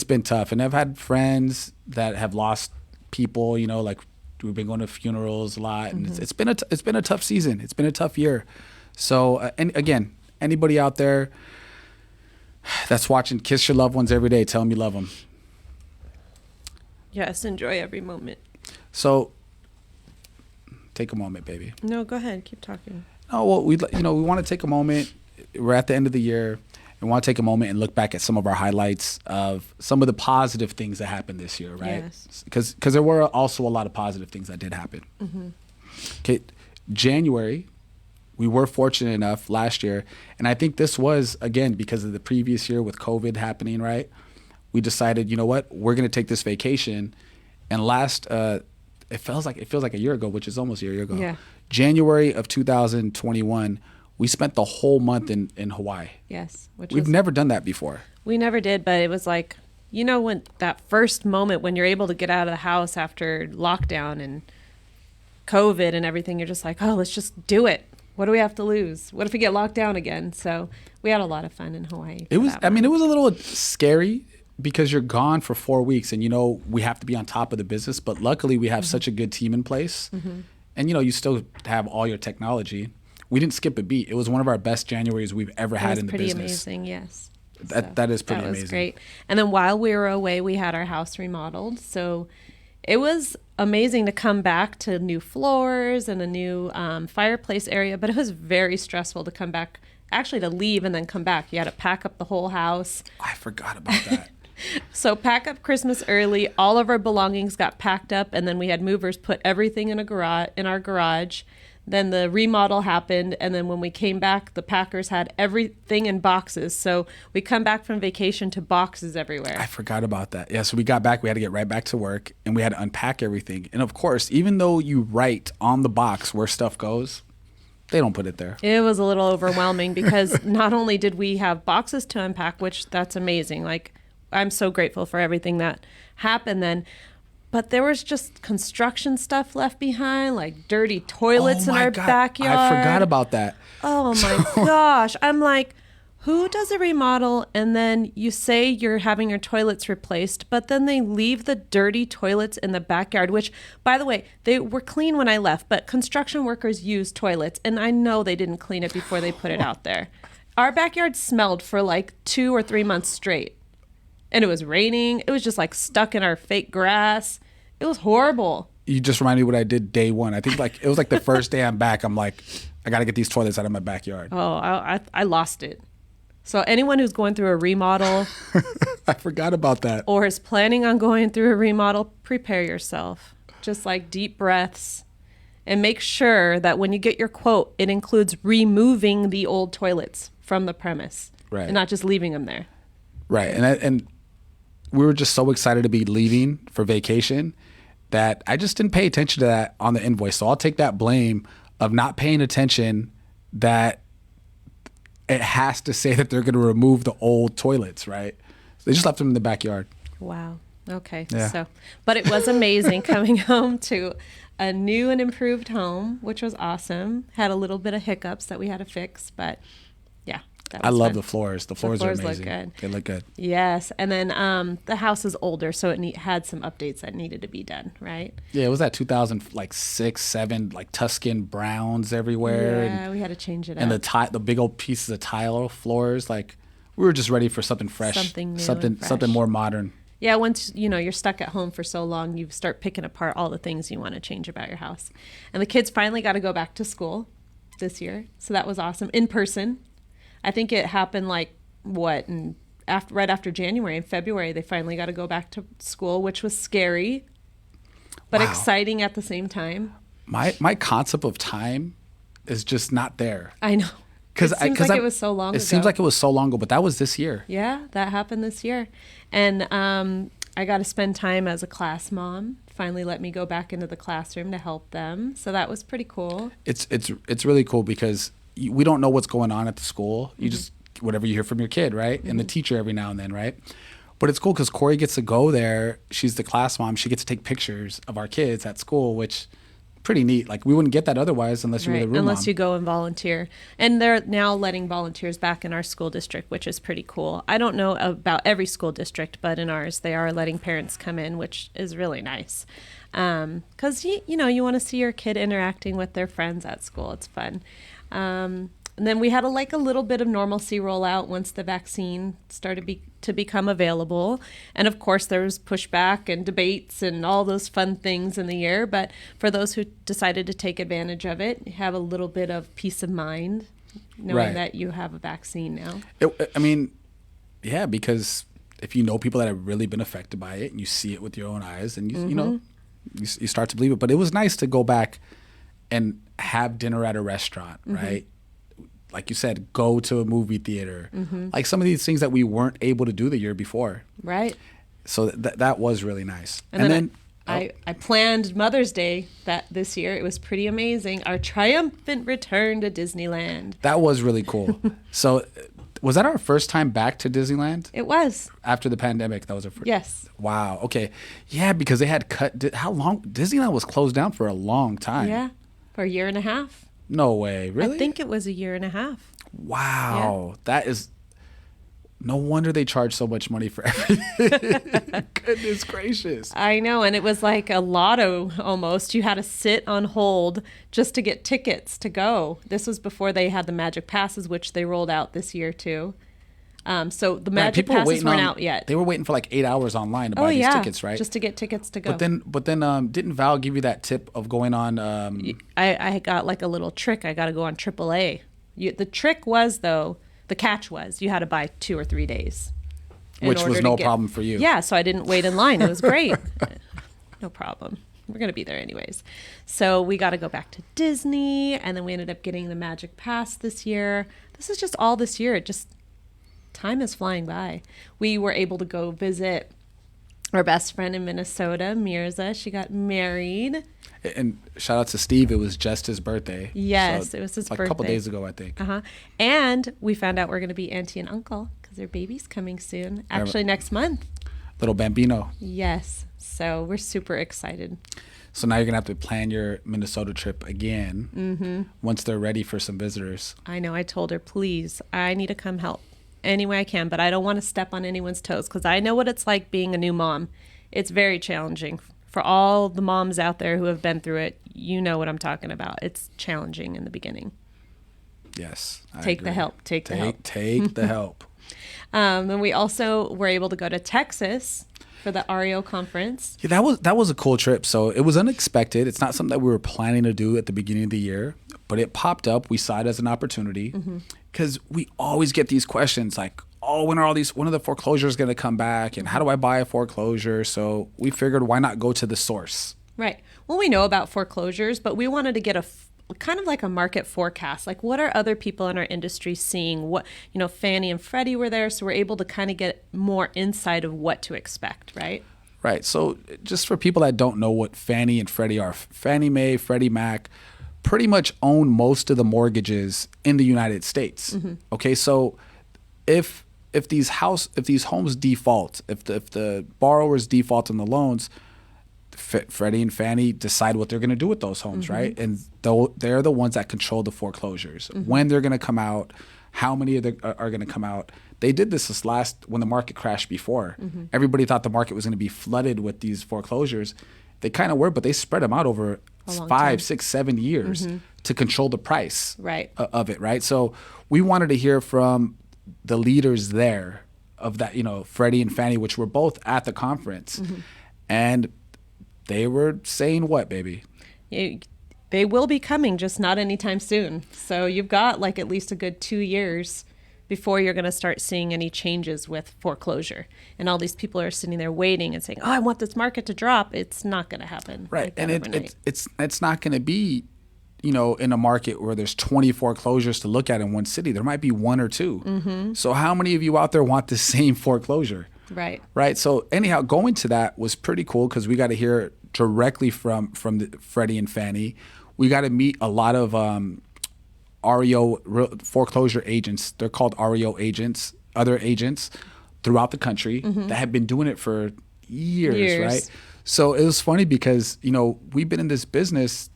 been tough, and I've had friends that have lost people. You know, like we've been going to funerals a lot, and it's been a tough season. It's been a tough year. So and again, anybody out there that's watching, kiss your loved ones every day. Tell them you love them. Yes, enjoy every moment. So take a moment, baby. No, go ahead. Keep talking. Oh, well, we want to take a moment. We're at the end of the year. We want to take a moment and look back at some of our highlights of some of the positive things that happened this year, right? Yes. Because there were also a lot of positive things that did happen. Okay, January, we were fortunate enough last year, and I think this was, again, because of the previous year with COVID happening, right? We decided, you know what, we're going to take this vacation. And it feels like a year ago, which is almost a year ago. Yeah. January of 2021, we spent the whole month in Hawaii. Yes. We've never done that before. We never did, but it was like, you know, when that first moment when you're able to get out of the house after lockdown and COVID and everything, you're just like, oh, let's just do it. What do we have to lose? What if we get locked down again? So we had a lot of fun in Hawaii. It was a little scary because you're gone for 4 weeks, and, you know, we have to be on top of the business, but luckily we have such a good team in place. And, you know, you still have all your technology. We didn't skip a beat. It was one of our best Januaries we've ever had in the business. Pretty amazing, yes. That is pretty amazing. That was great. And then while we were away, we had our house remodeled. So it was amazing to come back to new floors and a new fireplace area, but it was very stressful to come back, actually to leave and then come back. You had to pack up the whole house. I forgot about that. So pack up Christmas early. All of our belongings got packed up, and then we had movers put everything in our garage. Then the remodel happened, and then when we came back, the packers had everything in boxes. So we come back from vacation to boxes everywhere. I forgot about that. Yeah, so we got back, we had to get right back to work, and we had to unpack everything. And of course, even though you write on the box where stuff goes, they don't put it there. It was a little overwhelming because not only did we have boxes to unpack, which that's amazing. Like, I'm so grateful for everything that happened then. But there was just construction stuff left behind, like dirty toilets in our backyard. I forgot about that. Oh my gosh. I'm like, who does a remodel and then you say you're having your toilets replaced, but then they leave the dirty toilets in the backyard, which, by the way, they were clean when I left, but construction workers use toilets, and I know they didn't clean it before they put it out there. Our backyard smelled for like 2 or 3 months straight. And it was raining. It was just like stuck in our fake grass. It was horrible. You just reminded me what I did day one. I think it was like the first day I'm back. I'm like, I got to get these toilets out of my backyard. Oh, I lost it. So anyone who's going through a remodel. I forgot about that. Or is planning on going through a remodel, prepare yourself. Just like deep breaths And make sure that when you get your quote, it includes removing the old toilets from the premise, Right. and not just leaving them there. Right. And we were just so excited to be leaving for vacation that I just didn't pay attention to that on the invoice. So I'll take that blame of not paying attention that it has to say that they're going to remove the old toilets, right? They just left them in the backyard. Wow. Okay. Yeah. So, but it was amazing coming home to a new and improved home, which was awesome. Had a little bit of hiccups that we had to fix, but yeah, that was I love fun. the floors. The floors are floors look amazing. good. They look good. Yes, and then the house is older, so it had some updates that needed to be done, right? Yeah, it was that 2006, 7, like Tuscan browns everywhere. Yeah, we had to change it up. And the big old pieces of tile floors. Like, we were just ready for something fresh. Something new Something, and fresh. something more modern. Yeah, once you're stuck at home for so long, you start picking apart all the things you want to change about your house. And the kids finally got to go back to school this year, so that was awesome in person. I think it happened right after January. In February, they finally got to go back to school, which was scary, but Wow. exciting at the same time. My concept of time is just not there. I know. It seems like it was so long ago. It seems like it was so long ago, but that was this year. Yeah, that happened this year. And I got to spend time as a class mom. Finally let me go back into the classroom to help them. So that was pretty cool. It's really cool because we don't know what's going on at the school. You just, whatever you hear from your kid, right? And the teacher every now and then, right? But it's cool because Corey gets to go there. She's the class mom. She gets to take pictures of our kids at school, which pretty neat. Like, we wouldn't get that otherwise unless you were the room Unless mom. you go and volunteer. And they're now letting volunteers back in our school district, which is pretty cool. I don't know about every school district, but in ours, they are letting parents come in, which is really nice. Because, you want to see your kid interacting with their friends at school. It's fun. And then we had a little bit of normalcy roll out once the vaccine started to become available. And of course, there was pushback and debates and all those fun things in the year. But for those who decided to take advantage of it, you have a little bit of peace of mind knowing Right. that you have a vaccine now. Yeah, because if you know people that have really been affected by it and you see it with your own eyes, and you start to believe it. But it was nice to go back and have dinner at a restaurant, right? Like you said, go to a movie theater. Like some of these things that we weren't able to do the year before. Right. So that was really nice. And then I planned Mother's Day this year. It was pretty amazing. Our triumphant return to Disneyland. That was really cool. So was that our first time back to Disneyland? It was. After the pandemic, that was our first. Yes. Wow. Okay. Yeah, because they had how long? Disneyland was closed down for a long time. Yeah. For a year and a half. No way. Really? I think it was a year and a half. Wow. That is. No wonder they charge so much money for everything. Goodness gracious. I know. And it was like a lotto almost. You had to sit on hold just to get tickets to go. This was before they had the Magic Passes, which they rolled out this year too. So the Magic Passes weren't out yet. They were waiting for like 8 hours online to buy these tickets, right? Just to get tickets to go. But then didn't Val give you that tip of going on? I got like a little trick. I got to go on AAA. The trick was, though, the catch was you had to buy 2 or 3 days. Which was no problem for you. Yeah, so I didn't wait in line. It was great. No problem. We're going to be there anyways. So we got to go back to Disney, and then we ended up getting the Magic Pass this year. This is just all this year. Time is flying by. We were able to go visit our best friend in Minnesota, Mirza. She got married. And shout out to Steve. It was just his birthday. Yes, So it was his like birthday. a couple days ago, I think. And we found out we're going to be auntie and uncle because their baby's coming soon. Actually, next month. Little Bambino. Yes. So we're super excited. So now you're going to have to plan your Minnesota trip again once they're ready for some visitors. I know. I told her, please, I need to come help any way I can, but I don't want to step on anyone's toes because I know what it's like being a new mom. It's very challenging. For all the moms out there who have been through it, you know what I'm talking about. It's challenging in the beginning. Yes. Take the help. Take the help. Take the help. Then we also were able to go to Texas for the REO conference. Yeah, that was a cool trip. So it was unexpected. It's not something that we were planning to do at the beginning of the year, but it popped up. We saw it as an opportunity because we always get these questions like, oh, when are the foreclosures going to come back? And how do I buy a foreclosure? So we figured, why not go to the source? Right. Well, we know about foreclosures, but we wanted to get kind of like a market forecast. Like, what are other people in our industry seeing? What, Fannie and Freddie were there, so we're able to kind of get more insight of what to expect, right? Right. So just for people that don't know what Fannie and Freddie are, Fannie Mae, Freddie Mac pretty much own most of the mortgages in the United States. Okay, so if these homes default, if the borrowers default on the loans, Freddie and Fannie decide what they're going to do with those homes, right? And they're the ones that control the foreclosures, when they're going to come out, how many are going to come out. They did this when the market crashed before. Everybody thought the market was going to be flooded with these foreclosures. They kind of were, but they spread them out over 5, 6, 7 years to control the price of it, right? So we wanted to hear from the leaders there of that, Freddie and Fannie, which were both at the conference. And they were saying what, baby? They will be coming, just not anytime soon. So you've got like at least a good 2 years before you're going to start seeing any changes with foreclosure. And all these people are sitting there waiting and saying, oh, I want this market to drop. It's not going to happen. Right. And it's not going to be, in a market where there's 20 foreclosures to look at in one city. There might be 1 or 2. So how many of you out there want the same foreclosure? Right. Right. So anyhow, going to that was pretty cool because we got to hear directly from the Freddie and Fannie. We got to meet a lot of REO foreclosure agents. They're called REO agents, other agents throughout the country that have been doing it for years, right? So it was funny because, we've been in this business,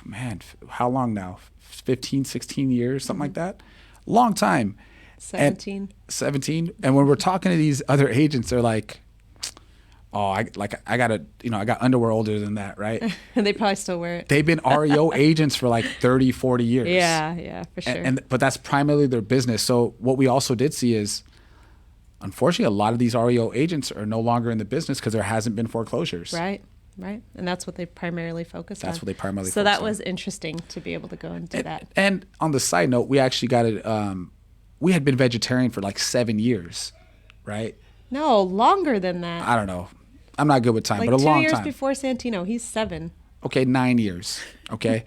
man, how long now? 15, 16 years, something like that. Long time. 17. 17. And when we're talking to these other agents, they're like, oh, I got underwear older than that, right? And they probably still wear it. They've been REO agents for like 30, 40 years. Yeah, for sure. But that's primarily their business. So what we also did see is, unfortunately, a lot of these REO agents are no longer in the business because there hasn't been foreclosures. Right. And that's what they primarily focus on. That's what they primarily So focus that on. was interesting to be able to go and do that. And on the side note, we actually got it. We had been vegetarian for like 7 years, right? No, longer than that. I don't know. I'm not good with time, Like but a long 2 years time. before Santino. He's 7. Okay, 9 years. Okay.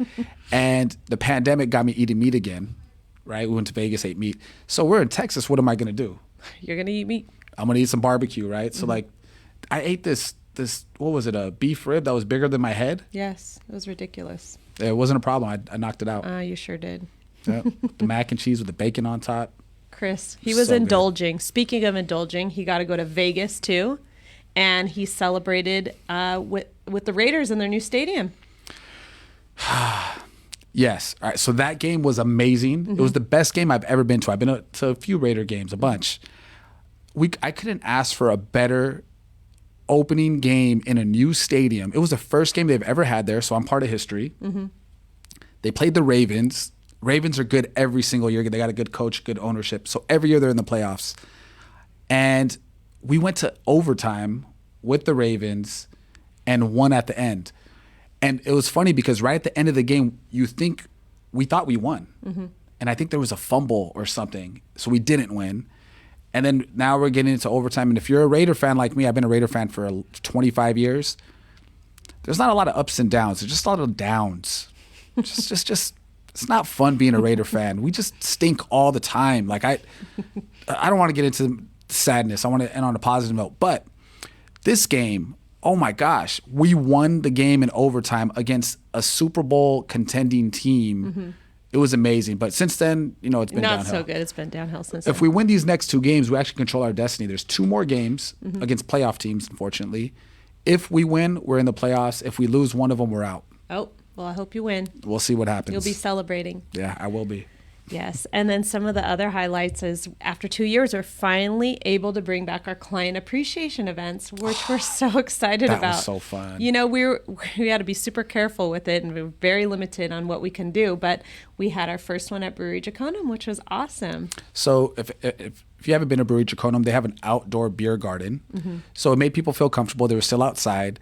And the pandemic got me eating meat again, right? We went to Vegas, ate meat. So we're in Texas. What am I going to do? You're going to eat meat. I'm going to eat some barbecue, right? So like I ate this, what was it? A beef rib that was bigger than my head. Yes. It was ridiculous. It wasn't a problem. I knocked it out. You sure did. Yeah. The mac and cheese with the bacon on top. Chris, he was So good. indulging. Speaking of indulging, he got to go to Vegas too. And he celebrated with the Raiders in their new stadium. Yes. All right. So that game was amazing. It was the best game I've ever been to. I've been to a few Raider games, a bunch. I couldn't ask for a better opening game in a new stadium. It was the first game they've ever had there, so I'm part of history. They played the Ravens. Ravens are good every single year. They got a good coach, good ownership. So every year they're in the playoffs. And we went to overtime with the Ravens and won at the end. And it was funny because right at the end of the game, we thought we won. And I think there was a fumble or something. So we didn't win. And then now we're getting into overtime. And if you're a Raider fan like me, I've been a Raider fan for 25 years. There's not a lot of ups and downs. There's just a lot of downs. Just it's not fun being a Raider fan. We just stink all the time. Like I don't want to get into sadness. I want to end on a positive note. But this game, oh my gosh, we won the game in overtime against a Super Bowl contending team. It was amazing. But since then, it's been Not downhill. so good. It's been downhill since If then. we win these next 2 games, we actually control our destiny. There's 2 more games against playoff teams, unfortunately. If we win, we're in the playoffs. If we lose one of them, we're out. Oh, well, I hope you win. We'll see what happens. You'll be celebrating. Yeah, I will be. Yes. And then some of the other highlights is after 2 years, we're finally able to bring back our client appreciation events, which we're so excited That about. was so fun. We had to be super careful with it and we were very limited on what we can do. But we had our first one at Brewery Jaconum, which was awesome. So if you haven't been to Brewery Jaconum, they have an outdoor beer garden. So it made people feel comfortable. They were still outside.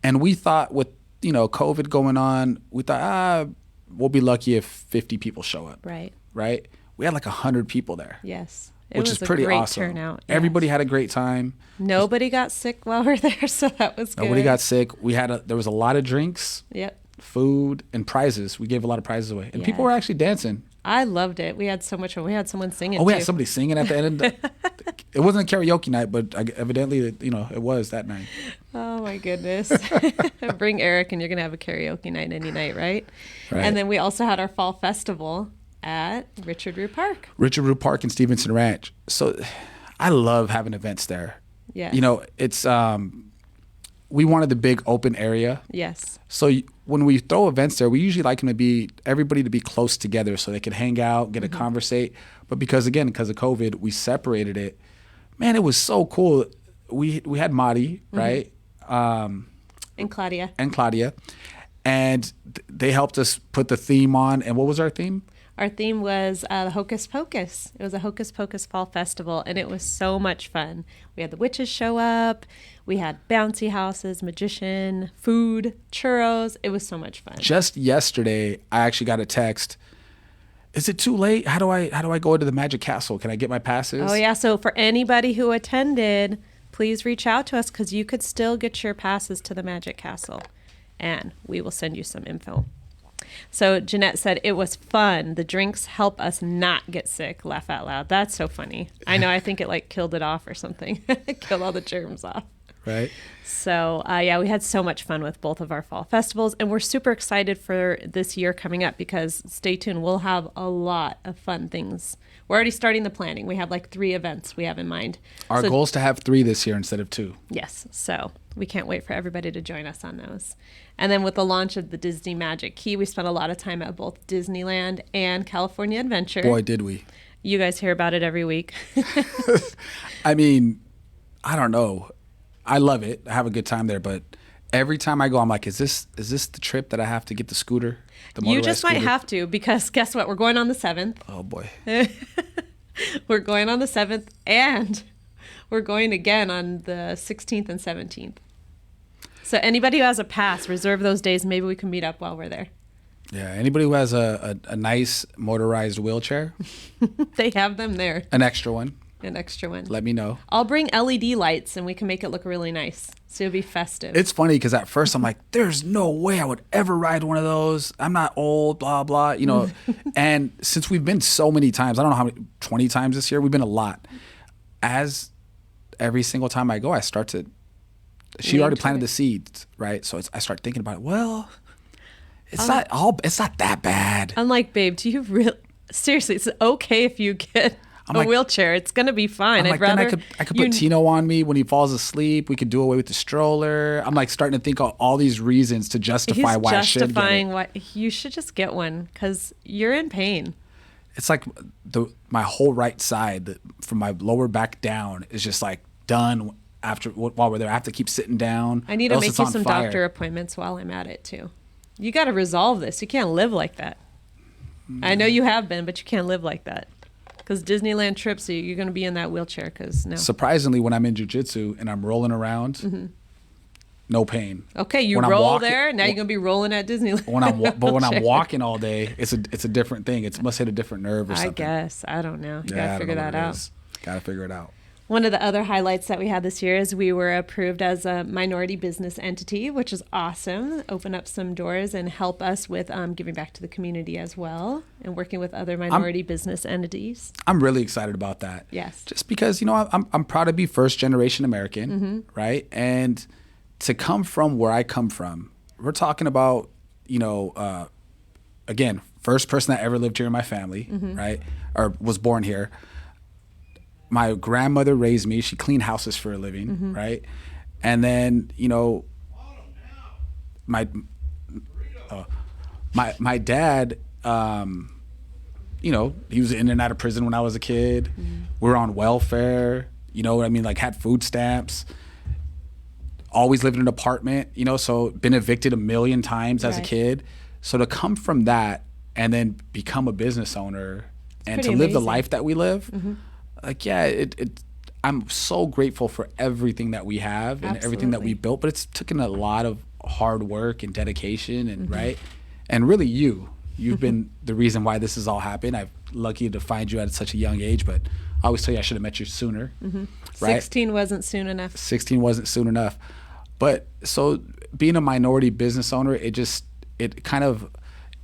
And we thought with, COVID going on, we thought, we'll be lucky if 50 people show up. Right. Right? We had like 100 people there. Yes. It which is was a pretty great awesome. turnout, Everybody yes. had a great time. Nobody got sick while we're there, so that was good. Nobody got sick. There was a lot of drinks, Yep. food, and prizes. We gave a lot of prizes away, and people Yeah. were actually dancing. I loved it. We had so much fun. We had someone singing Oh, we too. had somebody singing at the end. It wasn't a karaoke night, but evidently, it was that night. Oh my goodness. Bring Eric and you're going to have a karaoke night any night, right? Right. And then we also had our fall festival at Richard Rue Park. Richard Rue Park and Stevenson Ranch. So I love having events there. Yes. It's we wanted the big open area. Yes. So when we throw events there, we usually like them to be everybody to be close together so they could hang out, get a conversate. But because of COVID, we separated it. Man, it was so cool. We had Madi, right? And Claudia. And Claudia. And they helped us put the theme on. And what was our theme? Our theme was Hocus Pocus. It was a Hocus Pocus Fall Festival, and it was so much fun. We had the witches show up. We had bouncy houses, magician, food, churros. It was so much fun. Just yesterday, I actually got a text. Is it too late? How do I go into the Magic Castle? Can I get my passes? Oh, yeah. So for anybody who attended, please reach out to us because you could still get your passes to the Magic Castle, and we will send you some info. So Jeanette said, it was fun. The drinks help us not get sick. Laugh out loud. That's so funny. I know. I think it killed it off or something. Killed all the germs off. Right. So, yeah, we had so much fun with both of our fall festivals. And we're super excited for this year coming up because stay tuned. We'll have a lot of fun things. We're already starting the planning. We have 3 events we have in mind. Our goal is to have 3 this year instead of 2. Yes. So we can't wait for everybody to join us on those. And then with the launch of the Disney Magic Key, we spent a lot of time at both Disneyland and California Adventure. Boy, did we. You guys hear about it every week. I mean, I don't know. I love it. I have a good time there, but every time I go, I'm like, is this the trip that I have to get the scooter? The You motorized just might scooter? have to because guess what? We're going on the 7th. Oh boy. We're going on the 7th and we're going again on the 16th and 17th. So anybody who has a pass, reserve those days. Maybe we can meet up while we're there. Yeah. Anybody who has a nice motorized wheelchair, They have them there. an extra one, An extra one. let me know. I'll bring LED lights and we can make it look really nice. So it'll be festive. It's funny because at first I'm like, there's no way I would ever ride one of those. I'm not old, blah, blah, And since we've been so many times, I don't know how many, 20 times this year, we've been a lot. As every single time I go, I start to, she Lean already to planted it. the seeds, right? So I start thinking about it. Well, it's not that bad. I'm like, babe, do you really, seriously, it's okay if you get I'm a like- wheelchair. It's going to be fine. I'm I'd like, then rather I could put Tino on me when he falls asleep. We could do away with the stroller. I'm like starting to think of all these reasons to justify why I should get justifying it. why you should just get one because you're in pain. It's like my whole right side, from my lower back down, is just like done while we're there. I have to keep sitting down. I need to or else make it's you on some fire. doctor appointments while I'm at it too. You got to resolve this. You can't live like that. I know you have been, but you can't live like that. Because Disneyland trips, you're going to be in that wheelchair. Because no. Surprisingly, when I'm in jiu-jitsu and I'm rolling around, no pain. Okay, you when I'm roll walking- there. Now you're going to be rolling at Disneyland. When I'm wheelchair. walking all day, it's a different thing. It must hit a different nerve or I something. guess. I don't know. You Yeah, I got to don't figure know that what it out. is. Gotta figure it out. One of the other highlights that we had this year is we were approved as a minority business entity, which is awesome. Open up some doors and help us with giving back to the community as well and working with other minority business entities. I'm really excited about that. Yes. Just because, I'm proud to be first generation American, right? And to come from where I come from, we're talking about, again, first person that ever lived here in my family, right? Or was born here. My grandmother raised me. She cleaned houses for a living, right? And then, my dad, he was in and out of prison when I was a kid. We were on welfare, had food stamps. Always lived in an apartment, so been evicted a million times as a Right. kid. So to come from that and then become a business owner and to pretty live the amazing. life that we live, I'm so grateful for everything that we have and everything that we Absolutely. built, but it's taken a lot of hard work and dedication and right. And really You've been the reason why this has all happened. I'm lucky to find you at such a young age, but I always tell you I should have met you sooner. Right? 16 wasn't soon enough. 16 wasn't soon enough. But so being a minority business owner, it kind of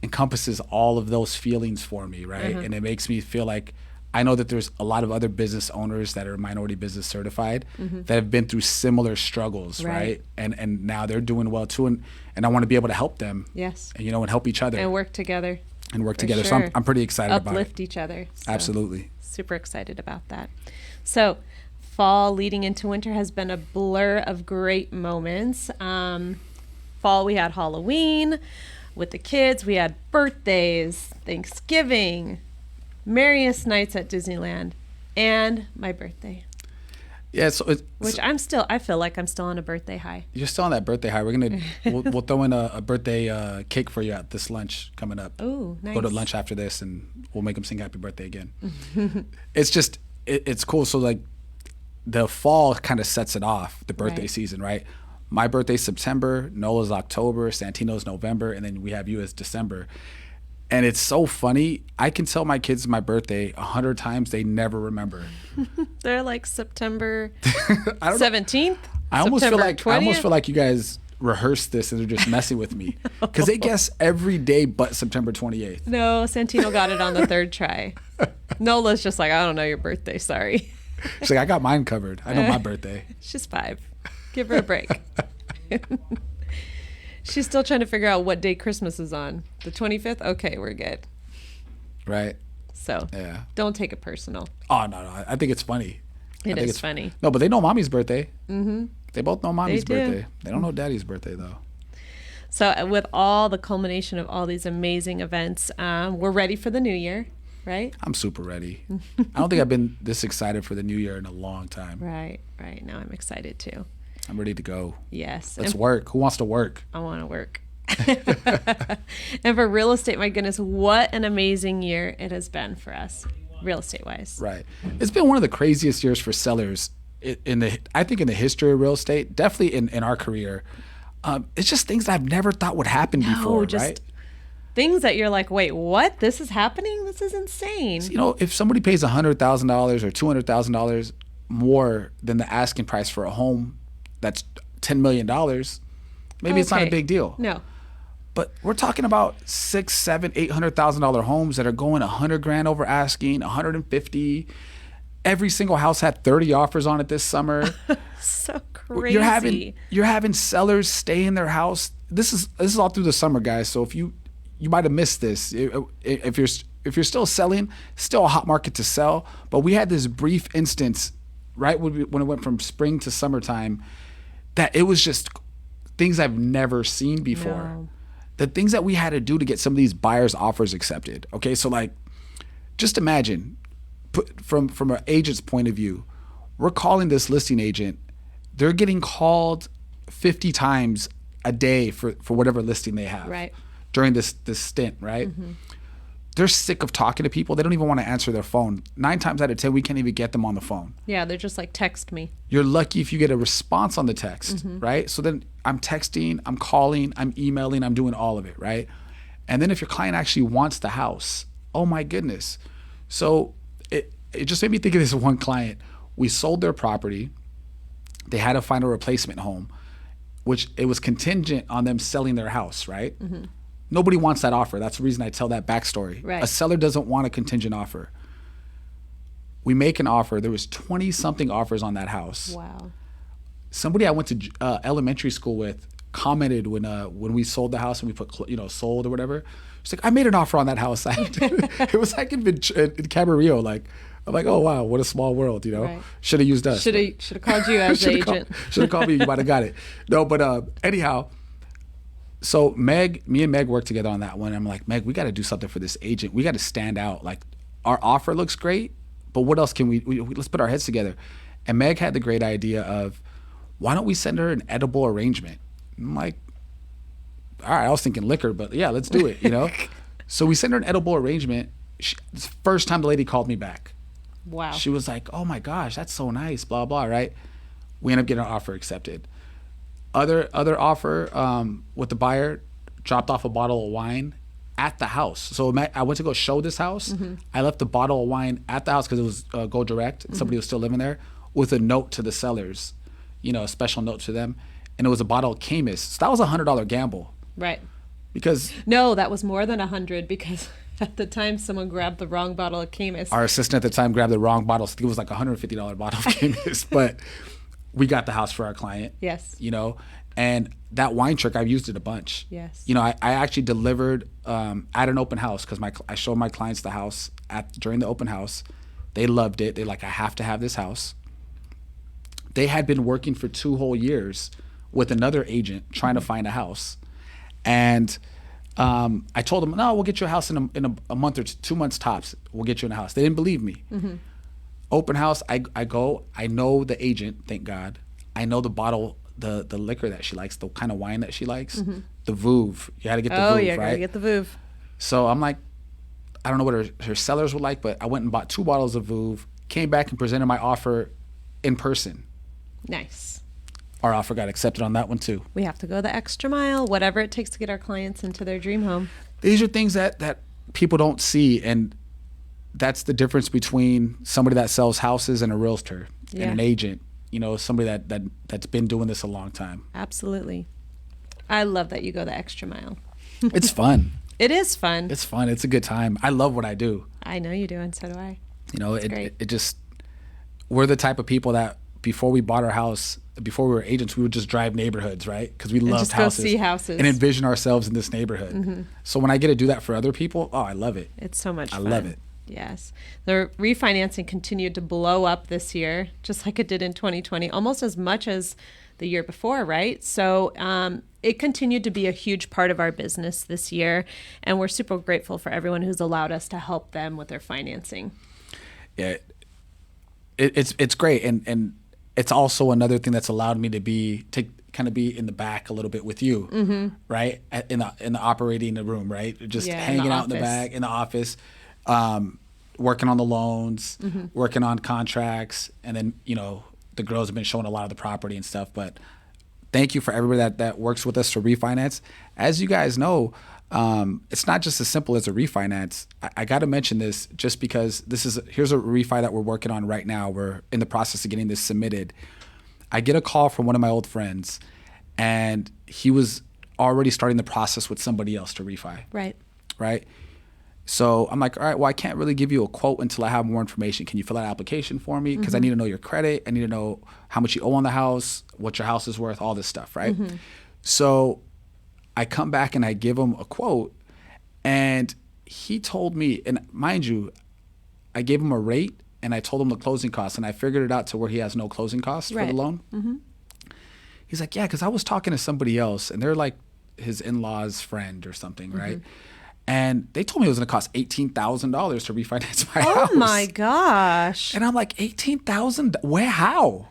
encompasses all of those feelings for me, right? And it makes me feel like I know that there's a lot of other business owners that are minority business certified that have been through similar struggles, right? And now they're doing well too, and I want to be able to help them. Yes. And, and help each other. And work together. So Sure. I'm pretty excited about it. Uplift each other. So Absolutely. super excited about that. So fall leading into winter has been a blur of great moments. Fall, we had Halloween with the kids. We had birthdays, Thanksgiving, merriest nights at Disneyland, and my birthday. Yeah, so I feel like I'm still on a birthday high. you're still on that birthday high. We'll throw in a birthday cake for you at this lunch coming up. Oh, nice. Go to lunch after this, and we'll make them sing happy birthday again. It's cool. So like the fall kind of sets it off, the birthday Right. season, right? My birthday's September, Nola's October, Santino's November, and then we have you as December. And it's so funny. I can tell my kids my birthday 100 times, they never remember. They're like September I don't know. 17th. I almost September feel like you guys rehearsed this and they're just messing with me because they guess every day but September 28th. No, Santino got it on the third try. Nola's just like, I don't know your birthday. Sorry. She's like, I got mine covered. I know my birthday. She's 5. Give her a break. She's still trying to figure out what day Christmas is on. The 25th? Okay, we're good. Right? So Yeah. don't take it personal. Oh, no. I think it's funny. It is funny. No, but they know mommy's birthday. Mm-hmm. They both know mommy's They do. birthday. They don't know daddy's birthday, though. So with all the culmination of all these amazing events, we're ready for the new year, right? I'm super ready. I don't think I've been this excited for the new year in a long time. Right. Now I'm excited too. I'm ready to go. Yes. Let's work. Who wants to work? I want to work. And for real estate, my goodness, what an amazing year it has been for us, real estate wise. Right. It's been one of the craziest years for sellers I think in the history of real estate, definitely in our career. It's just things that I've never thought would happen before, right? Things that you're like, wait, what? This is happening? This is insane. If somebody pays $100,000 or $200,000 more than the asking price for a home that's $10 million, maybe it's not a big deal. No. But we're talking about $600,000, $700,000, $800,000 homes that are going $100,000 over asking, $150,000. Every single house had 30 offers on it this summer. So crazy. You're having sellers stay in their house. This is all through the summer, guys. So if you might have missed this, if you're still selling, still a hot market to sell. But we had this brief instance, right when it went from spring to summertime, that it was just things I've never seen before. No. The things that we had to do to get some of these buyers' offers accepted. Okay, so like, just imagine, from an agent's point of view, we're calling this listing agent. They're getting called 50 times a day for whatever listing they have. Right. During this stint, right? Mm-hmm. They're sick of talking to people. They don't even want to answer their phone. 9 times out of 10, we can't even get them on the phone. Yeah, they're just like, text me. You're lucky if you get a response on the text, right? So then I'm texting, I'm calling, I'm emailing, I'm doing all of it, right? And then if your client actually wants the house, oh my goodness. So it just made me think of this one client. We sold their property. They had to find a replacement home, which it was contingent on them selling their house, right? Mm-hmm. Nobody wants that offer. That's the reason I tell that backstory. Right. A seller doesn't want a contingent offer. We make an offer. There was 20-something offers on that house. Wow. Somebody I went to elementary school with commented when we sold the house and we put sold or whatever. She's like, I made an offer on that house. It was like in Camarillo. Like, I'm like, oh wow, what a small world, Right. Should have used us. Should have called you as the agent. Should have called me. You might have got it. No, but anyhow. So me and Meg worked together on that one. I'm like, Meg, we got to do something for this agent. We got to stand out. Like, our offer looks great, but what else can we let's put our heads together. And Meg had the great idea of, why don't we send her an edible arrangement? I'm like, all right, I was thinking liquor, but yeah, let's do it, So we sent her an edible arrangement. It's the first time the lady called me back. Wow. She was like, oh my gosh, that's so nice, blah, blah, right? We ended up getting our offer accepted. Other offer with the buyer, dropped off a bottle of wine at the house. So I went to go show this house. I left the bottle of wine at the house because it was go direct. Somebody was still living there with a note to the sellers, a special note to them. And it was a bottle of Camus. So that was $100 gamble. Right. Because no, that was more than 100 because at the time someone grabbed the wrong bottle of Camus. Our assistant at the time grabbed the wrong bottle. So it was like $150 bottle of Camus. But we got the house for our client. Yes. And that wine trick, I've used it a bunch. Yes. I actually delivered at an open house because I showed my clients the house during the open house. They loved it. They're like, I have to have this house. They had been working for 2 whole years with another agent trying to find a house. And I told them, no, we'll get you a house in a month or 2 months tops. We'll get you in a house. They didn't believe me. Open house, I go. I know the agent, thank God. I know the bottle, the liquor that she likes, the kind of wine that she likes, the Veuve. You had to get the Veuve, right? Oh, yeah, gotta get the Veuve. So I'm like, I don't know what her sellers were like, but I went and bought 2 bottles of Veuve, came back and presented my offer in person. Nice. Our offer got accepted on that one too. We have to go the extra mile, whatever it takes to get our clients into their dream home. These are things that people don't see, and that's the difference between somebody that sells houses and a realtor and an agent. Somebody that's been doing this a long time. Absolutely. I love that you go the extra mile. It's fun. It is fun. It's fun. It's a good time. I love what I do. I know you do, and so do I. It just, we're the type of people that before we bought our house, before we were agents, we would just drive neighborhoods, right? Because we loved houses. Go see houses. And envision ourselves in this neighborhood. So when I get to do that for other people, I love it. It's so much fun. I love it. Yes. The refinancing continued to blow up this year, just like it did in 2020, almost as much as the year before, right? So it continued to be a huge part of our business this year, and we're super grateful for everyone who's allowed us to help them with their financing. Yeah, it's great, and it's also another thing that's allowed me to kind of be in the back a little bit with you, right? In the operating room, right? Just hanging out in the back in the office. Working on the loans, working on contracts, and then the girls have been showing a lot of the property and stuff. But thank you for everybody that works with us to refinance. As you guys know, it's not just as simple as a refinance. I got to mention this just because here's a refi that we're working on right now. We're in the process of getting this submitted. I get a call from one of my old friends, and he was already starting the process with somebody else to refi. Right. So I'm like, all right, well, I can't really give you a quote until I have more information. Can you fill out an application for me? Because I need to know your credit. I need to know how much you owe on the house, what your house is worth, all this stuff, right? So I come back and I give him a quote, and he told me, and mind you, I gave him a rate and I told him the closing costs, and I figured it out to where he has no closing costs for the loan. He's like, yeah, because I was talking to somebody else, and they're like his in-laws' friend or something, right? And they told me it was going to cost $18,000 to refinance my house. Oh my gosh. And I'm like, $18,000? Where? How?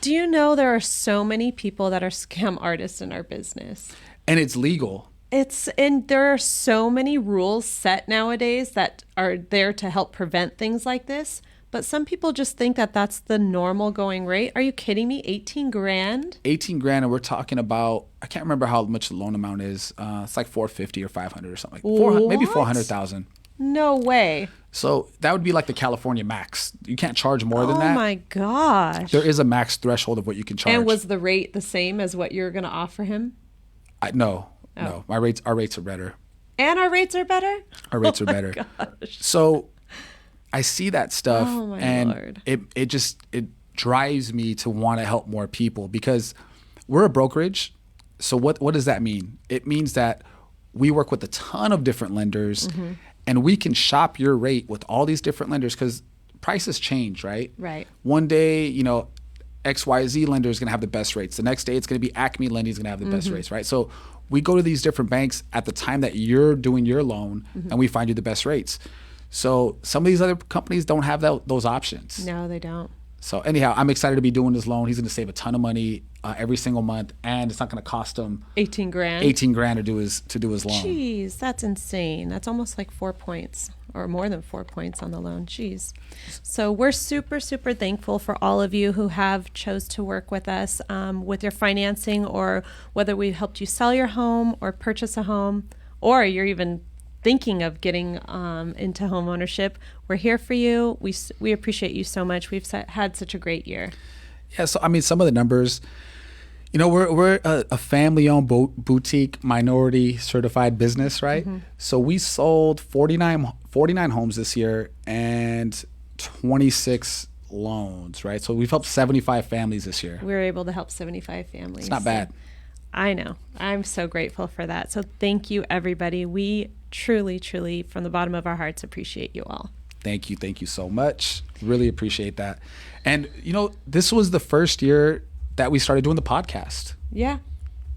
Do you know there are so many people that are scam artists in our business? And it's legal. And there are so many rules set nowadays that are there to help prevent things like this. But some people just think that that's the normal going rate. Are you kidding me? 18 grand? 18 grand, and we're talking about, I can't remember how much the loan amount is. It's like 450 or 500 or something. Like 400, maybe 400,000. No way. So that would be like the California max. You can't charge more than that. Oh my gosh. There is a max threshold of what you can charge. And was the rate the same as what you're going to offer him? No. Our rates are better. And our rates are better? Our rates are better. Gosh. So I see that stuff, and Lord. it drives me to want to help more people, because we're a brokerage. So what does that mean? It means that we work with a ton of different lenders, and we can shop your rate with all these different lenders, because prices change, right? Right. One day, XYZ lender is going to have the best rates. The next day, it's going to be Acme Lending is going to have the best rates, right? So we go to these different banks at the time that you're doing your loan, and we find you the best rates. So some of these other companies don't have those options. No, they don't. So anyhow, I'm excited to be doing this loan. He's going to save a ton of money every single month, and it's not going to cost him 18 grand. 18 grand to do his loan. Jeez, that's insane. That's almost like 4 points, or more than 4 points on the loan. Jeez. So we're super, super thankful for all of you who have chose to work with us with your financing, or whether we helped you sell your home or purchase a home, or you're even thinking of getting into home ownership, we're here for you. We appreciate you so much. We've had such a great year. Yeah, so I mean, some of the numbers, we're a family-owned boutique, minority certified business, right? Mm-hmm. So we sold 49 homes this year and 26 loans, right? So we've helped 75 families this year. We were able to help 75 families. It's not bad. I know. I'm so grateful for that. So thank you, everybody. We truly, truly, from the bottom of our hearts, appreciate you all. Thank you. Thank you so much. Really appreciate that. And, this was the first year that we started doing the podcast. Yeah.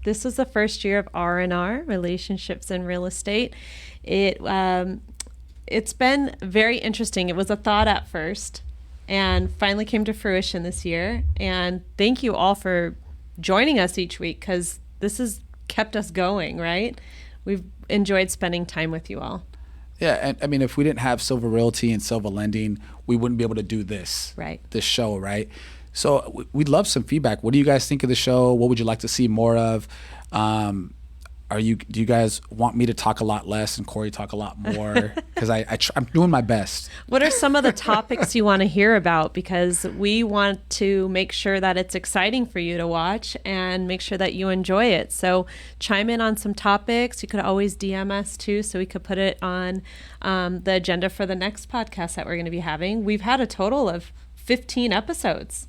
This was the first year of R&R, Relationships in Real Estate. It's been very interesting. It was a thought at first and finally came to fruition this year. And thank you all for joining us each week, because this has kept us going, right? We've enjoyed spending time with you all. Yeah, and I mean, if we didn't have Silva Realty and Silva Lending, we wouldn't be able to do this, right? This show, right? So we'd love some feedback. What do you guys think of the show? What would you like to see more of? Do you guys want me to talk a lot less and Corey talk a lot more? Because I'm doing my best. What are some of the topics you want to hear about? Because we want to make sure that it's exciting for you to watch and make sure that you enjoy it. So chime in on some topics. You could always DM us too, so we could put it on the agenda for the next podcast that we're going to be having. We've had a total of 15 episodes.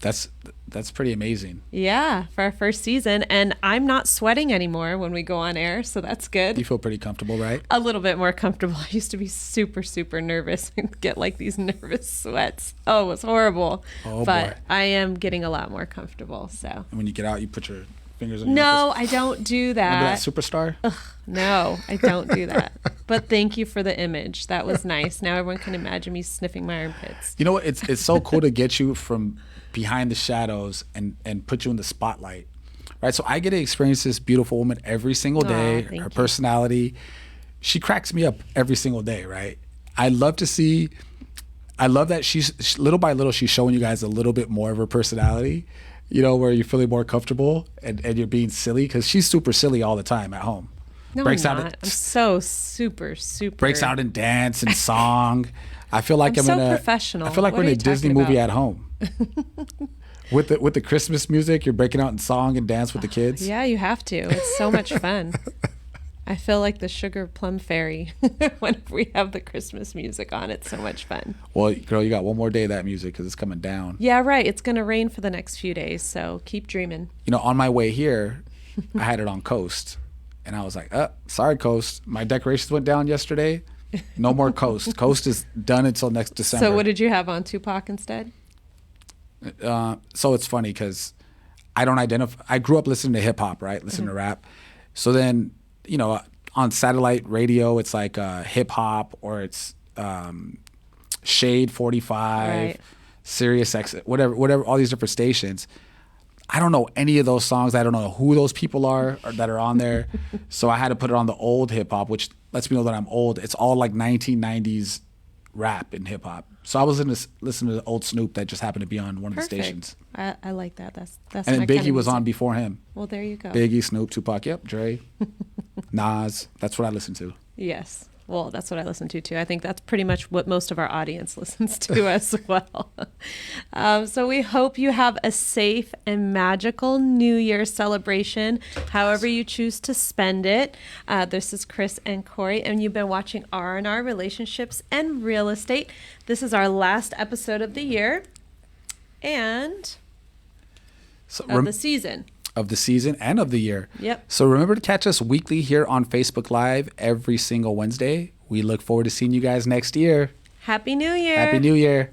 That's pretty amazing. Yeah, for our first season. And I'm not sweating anymore when we go on air, so that's good. You feel pretty comfortable, right? A little bit more comfortable. I used to be super, super nervous and get like these nervous sweats. Oh, it was horrible. Oh, but boy. I am getting a lot more comfortable. So. And when you get out, you put your fingers on your No, I don't do that. Remember that Superstar? Ugh, no, I don't do that. But thank you for the image. That was nice. Now everyone can imagine me sniffing my armpits. You know what? It's so cool to get you from behind the shadows and put you in the spotlight, right? So I get to experience this beautiful woman every single day. Her personality, she cracks me up every single day, right? I love that she's little by little, she's showing you guys a little bit more of her personality, where you're feeling more comfortable and you're being silly, because she's super silly all the time at home. No, I'm not. I'm so super, super. Breaks out in dance and song. I feel like I'm so professional. I feel like we're in a Disney movie at home. With the Christmas music, you're breaking out in song and dance with the kids. Yeah, you have to. It's so much fun. I feel like the Sugar Plum Fairy whenever we have the Christmas music on. It's so much fun. Well, girl, you got one more day of that music because it's coming down. Yeah, right. It's going to rain for the next few days, so keep dreaming. On my way here, I had it on Coast, and I was like, sorry, Coast. My decorations went down yesterday. No more Coast. Coast is done until next December. So what did you have on, Tupac instead? So it's funny because I don't identify. I grew up listening to hip hop, right? Listening to rap. So then, on satellite radio, it's like hip hop, or it's Shade 45, right. Sirius X, whatever, all these different stations. I don't know any of those songs. I don't know who those people are that are on there. So I had to put it on the old hip hop, which lets me know that I'm old. It's all like 1990s rap and hip hop. So I was listening to the old Snoop that just happened to be on one of the stations. I like that. That's and then Biggie was on before him. Well, there you go. Biggie, Snoop, Tupac, yep, Dre, Nas. That's what I listen to. Yes. Well, that's what I listen to too. I think that's pretty much what most of our audience listens to as well. So we hope you have a safe and magical New Year celebration, however you choose to spend it. This is Chris and Corey, and you've been watching R&R Relationships and Real Estate. This is our last episode of the year and of the season. Of the season and of the year. Yep. So remember to catch us weekly here on Facebook Live every single Wednesday. We look forward to seeing you guys next year. Happy New Year. Happy New Year.